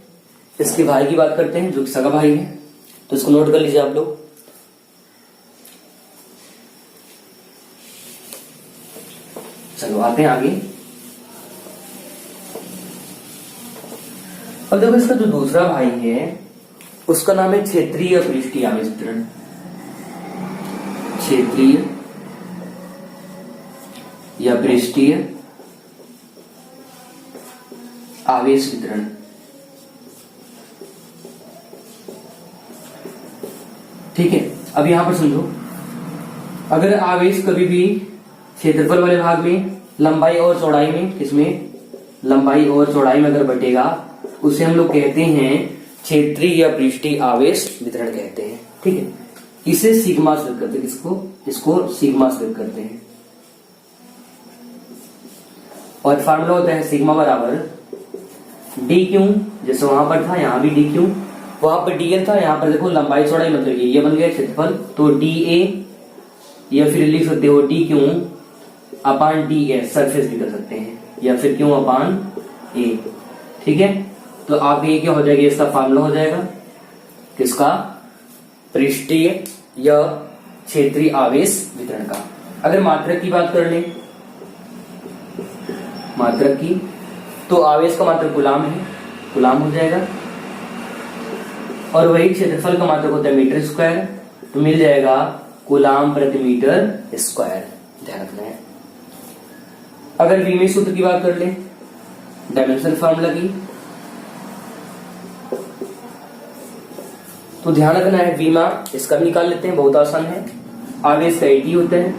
Speaker 2: इसके भाई की बात करते हैं जो कि सगा भाई है, तो इसको नोट कर लीजिए आप लोग। चलो आते हैं आगे। अब देखो इसका जो दूसरा भाई है उसका नाम है क्षेत्रीय पृष्ठीय आवेश वितरण। क्षेत्रीय या पृष्ठीय आवेश वितरण। ठीक है, अब यहां पर समझो, अगर आवेश कभी भी क्षेत्रफल वाले भाग में, लंबाई और चौड़ाई में, किसमें? लंबाई और चौड़ाई में अगर बटेगा उसे हम लोग कहते हैं क्षेत्रीय या पृष्ठीय आवेश वितरण कहते हैं। ठीक है, इसे सिग्मा से व्यक्त करते हैं, किसको? इसको सिग्मा से व्यक्त करते हैं, और फार्मूला होता है सिग्मा बराबर डी क्यू, जैसे वहां पर था यहां भी डी क्यू, वहां पर डी एल था, यहां पर देखो लंबाई चौड़ाई मतलब एरिया बन गया क्षेत्रफल, तो डी ए, या फिर लिख सकते हो D q upon D A, surface भी कर सकते हैं, या फिर क्यू अपान ए। ठीक है, तो आप ये क्या हो जाएगा? इसका फार्मूला हो जाएगा किसका? पृष्ठीय या क्षेत्रीय आवेश वितरण का। अगर मात्रक की बात कर लें, मात्रक की, तो आवेश का मात्रक गुलाम है, गुलाम हो जाएगा, और वही क्षेत्रफल का मात्रक होता है मीटर स्क्वायर, तो मिल जाएगा गुलाम प्रति मीटर स्क्वायर, ध्यान रखना है। अगर बीमीय सूत्र की बात कर लें, डायमेंशन फार्मूला की, तो ध्यान रखना है बीमा, इसका भी निकाल लेते हैं, बहुत आसान है। आवेश का 80 होता है,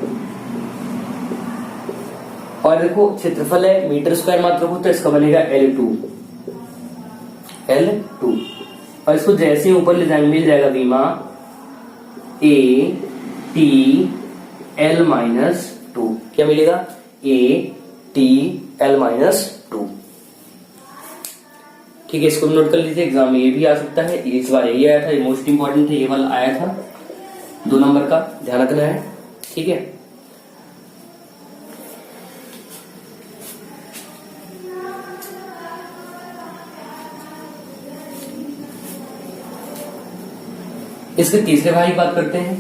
Speaker 2: और देखो क्षेत्रफल है, मीटर स्क्वायर मात्रक होता है, इसका बनेगा L2, और इसको जैसे ऊपर ले जाएंगे मिल जाएगा बीमा ए टी एल माइनस 2। क्या मिलेगा? A T L minus 2। ठीक है, इसको नोट कर लीजिए, एग्जाम में ये भी आ सकता है, इस बार यही आया था, ये मोस्ट इंपॉर्टेंट है, ये वाला आया था 2 नंबर का, ध्यान रखना है। ठीक है, इसके तीसरे भाग की बात करते हैं।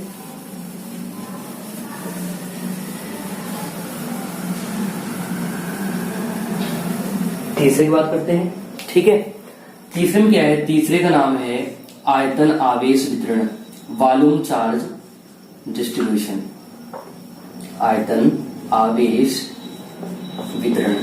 Speaker 2: तीसरे की बात करते हैं, ठीक है। तीसरे में क्या है, तीसरे का नाम है आयतन आवेश वितरण, वॉल्यूम चार्ज डिस्ट्रीब्यूशन। आयतन आवेश वितरण।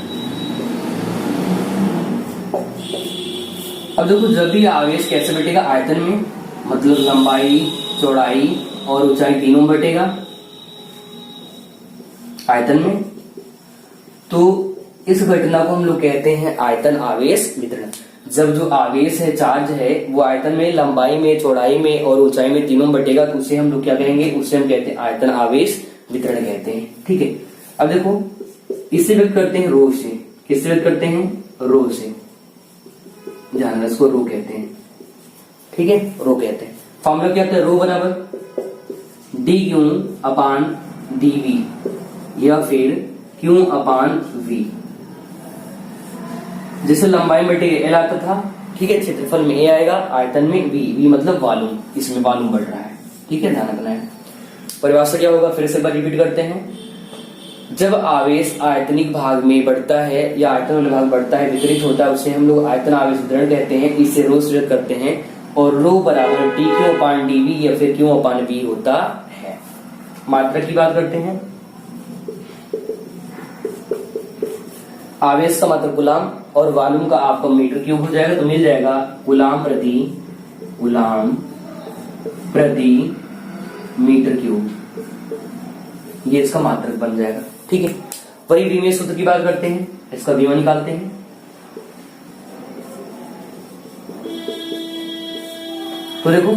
Speaker 2: अब देखो, जब भी आवेश कैसे बटेगा, आयतन में, मतलब लंबाई, चौड़ाई और ऊंचाई तीनों में बटेगा आयतन में। तो इस घटना को हम लोग कहते हैं आयतन आवेश वितरण। जब जो आवेश है, चार्ज है, वो आयतन में, लंबाई में, चौड़ाई में और ऊंचाई में तीनों में बटेगा, तो उसे हम लोग क्या कहेंगे, उसे हम कहते हैं आयतन आवेश वितरण कहते हैं, ठीक है। अब देखो, इससे व्यक्त करते हैं रो से। किससे व्यक्त करते हैं, रो से। ध्यान रखना, इसको रो कहते हैं, ठीक है, रो कहते हैं। फॉर्मूला क्या होता है, रो बराबर d q upon d v या फिर क्यू अपान वी। जैसे लंबाई में एल आता था, ठीक है, क्षेत्रफल में ए आएगा, आयतन में वी मतलब वॉल्यूम, इसमें वॉल्यूम बढ़ रहा है, ठीक है, ध्यान रखना है। परिभाषा क्या होगा, फिर से एक बार रिपीट करते हैं। जब आवेश आयतनिक भाग में बढ़ता है या आयतन वाले भाग बढ़ता है, वितरित होता है, उसे हम लोग आयतन आवेश वितरण कहते हैं। इससे रो से व्यक्त करते हैं, और रो बराबर d q upon d v या फिर क्यू अपान वी होता है। मात्रा की बात करते हैं। आवेश का मात्रक गुलाम और वॉल्यूम का आपका मीटर क्यूब हो जाएगा, तो मिल जाएगा गुलाम प्रति मीटर क्यूब, ये इसका मात्रक बन जाएगा, ठीक है। वही विमेय सूत्र की बात करते हैं, इसका विमा निकालते हैं। तो देखो,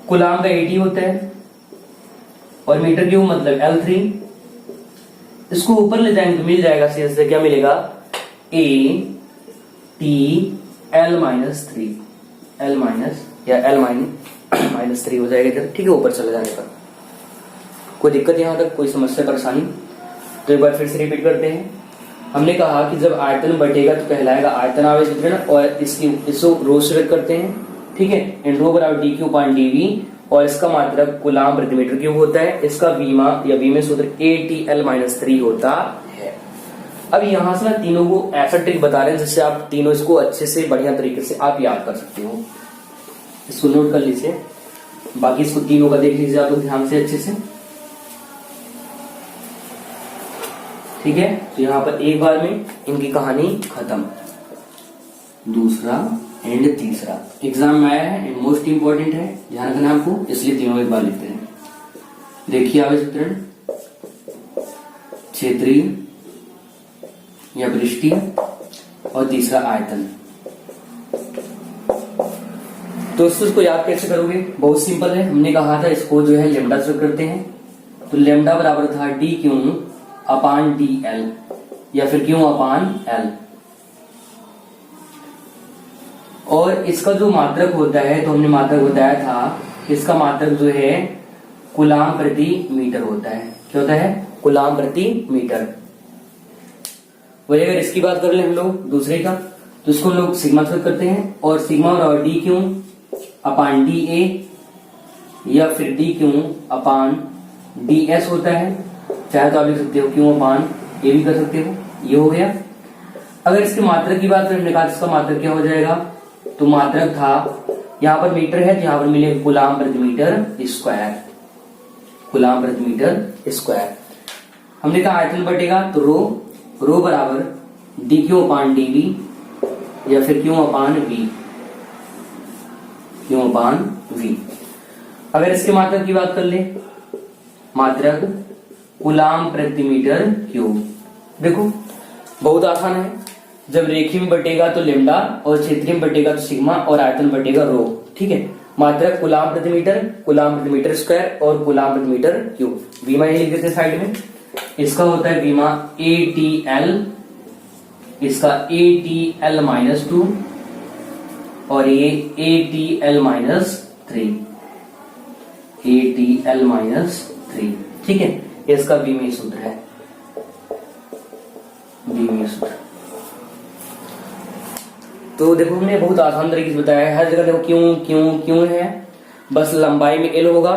Speaker 2: गुलाम का 80 होता है और मीटर क्यूब मतलब L3। इसको ऊपर ले जाएंगे तो मिल जाएगा, से क्या मिलेगा, A T L minus 3, L minus या L माइनस 3 हो जाएगा इधर, ठीक है, ऊपर चले जाने पर। कोई दिक्कत यहां तक, कोई समस्या परेशानी? तो एक बार फिर से रिपीट करते हैं। हमने कहा कि जब आयतन बढ़ेगा तो कहलाएगा आयतन आवेश वितरण, और इसको रो से व्यक्त करते हैं, ठीक है। इन रो बराबर d q upon d v, और इसका मात्रक गुलाम प्रति मीटर क्यूब होता है। इसका वीमा या विमेय सूत्र ATL माइनस 3 होता है। अब यहां से ना तीनों को ऐसा ट्रिक बता रहे हैं जिससे आप तीनों इसको अच्छे से बढ़िया तरीके से आप याद कर सकते हो। इसको नोट कर लीजिए, बाकी इसको तीनों का देख लीजिए आप लोग ध्यान से अच्छे से, ठीक है। तो यहाँ पर एक बार में इनकी कहानी खत्म। दूसरा एंड तीसरा एग्जाम में आया है एंड मोस्ट इंपॉर्टेंट है, ध्यान रखना आपको, इसलिए तीनों एक बार लिखते हैं। देखिए, आवेश वितरण, क्षेत्रीय या पृष्ठीय, और तीसरा आयतन। तो इसको याद कैसे करोगे, बहुत सिंपल है। हमने कहा था इसको जो है लेमडा से करते हैं, तो लेमडा बराबर था D q upon D L या फिर क्यू अपान एल, और इसका जो मात्रक होता है, तो हमने मात्रक बताया था, इसका मात्रक जो है कूलाम प्रति मीटर होता है। क्या होता है, कूलाम प्रति मीटर। वही अगर इसकी बात कर ले हम लोग दूसरे का, तो इसको हम लोग सिग्मा से करते हैं, और सिग्मा बराबर d q upon D A या फिर D q upon D S होता है। चाहे तो आप लिख सकते हो क्यू अपान ए भी कर सकते हो, ये हो गया। अगर इसके मात्रक की बात करें, हमने कहा इसका मात्रक क्या हो जाएगा, तो मात्रक था, यहाँ पर मीटर है, यहाँ पर मिलेगा कूलाम प्रति मीटर स्क्वायर, कूलाम प्रति मीटर स्क्वायर। हमने कहा आयतन बटेगा, तो रो बराबर d q upon d v या फिर q upon v, q upon v. अगर इसके मात्रक की बात कर ले, मात्रक कूलाम प्रति मीटर क्यूब। देखो बहुत आसान है, जब रेखी में बटेगा तो लेमडा, और क्षेत्रीय में बटेगा तो सिग्मा, और आयतन बटेगा रो, ठीक है। मात्रक कूलाम प्रति मीटर स्क्वायर और कूलाम प्रति मीटर क्यूब। बीमा यही लिख देते साइड में, इसका होता है बीमा ATL, इसका ATL माइनस 2 और ये ATL माइनस 3, ATL माइनस 3, ठीक है। इसका बीमीय सूत्र है, बीमीय सूत्र। तो देखो हमने बहुत आसान तरीके से बताया है, हर जगह देखो क्यों क्यों क्यों है, बस लंबाई में l होगा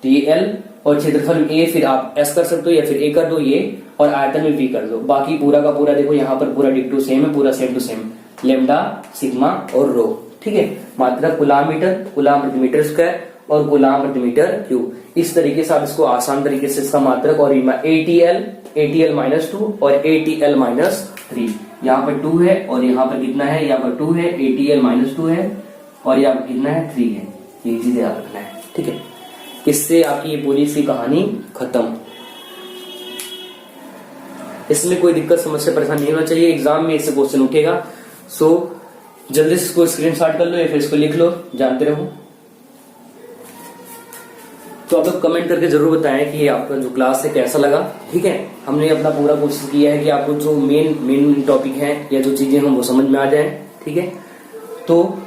Speaker 2: तो ये l, और क्षेत्रफल में a, फिर आप s कर सकते हो या फिर a कर दो ये, और आयतन में v कर दो। बाकी पूरा का पूरा देखो यहाँ पर पूरा डिक्टो सेम है, पूरा same to same, lambda, sigma और रो। ठीक है, मात्रक कूलाम मीटर, कूलाम प्रति मीटर स्क्वायर और कूलाम प्रति मीटर क्यूब। इस तरीके से आप इसको आसान तरीके से इसका मात्रक, और ATL -2 और ATL -3, यहाँ पर 2 है और यहाँ पर कितना है, यहाँ पर 2 है, ATL -2 है और यहाँ पर कितना है, 3 है। ये चीज याद रखना है। ठीक है, इससे आपकी ये पूरी सी कहानी खत्म। इसमें कोई दिक्कत, समस्या, परेशानी नहीं होना चाहिए। एग्जाम में इससे क्वेश्चन उठेगा, सो जल्दी से इसको स्क्रीनशॉट कर लो या फिर इसको लिख लो, जानते रहो। तो आप लोग कमेंट करके जरूर बताएं कि आपका जो क्लास है कैसा लगा। ठीक है, हमने अपना पूरा कोशिश किया है कि आपको जो मेन टॉपिक है या जो चीजें हम वो समझ में आ जाए। ठीक है, तो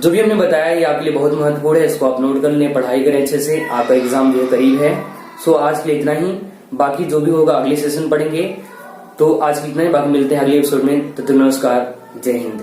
Speaker 2: जो भी हमने बताया ये आपके लिए बहुत महत्वपूर्ण है, इसको आप नोट कर लें, पढ़ाई करें अच्छे से, आपका एग्जाम जो करीब है। सो आज के लिए इतना ही, बाकी जो भी होगा अगले सेशन पढ़ेंगे। तो आज के इतना ही, बाकी मिलते हैं अगले एपिसोड में। तो नमस्कार, जय हिंद।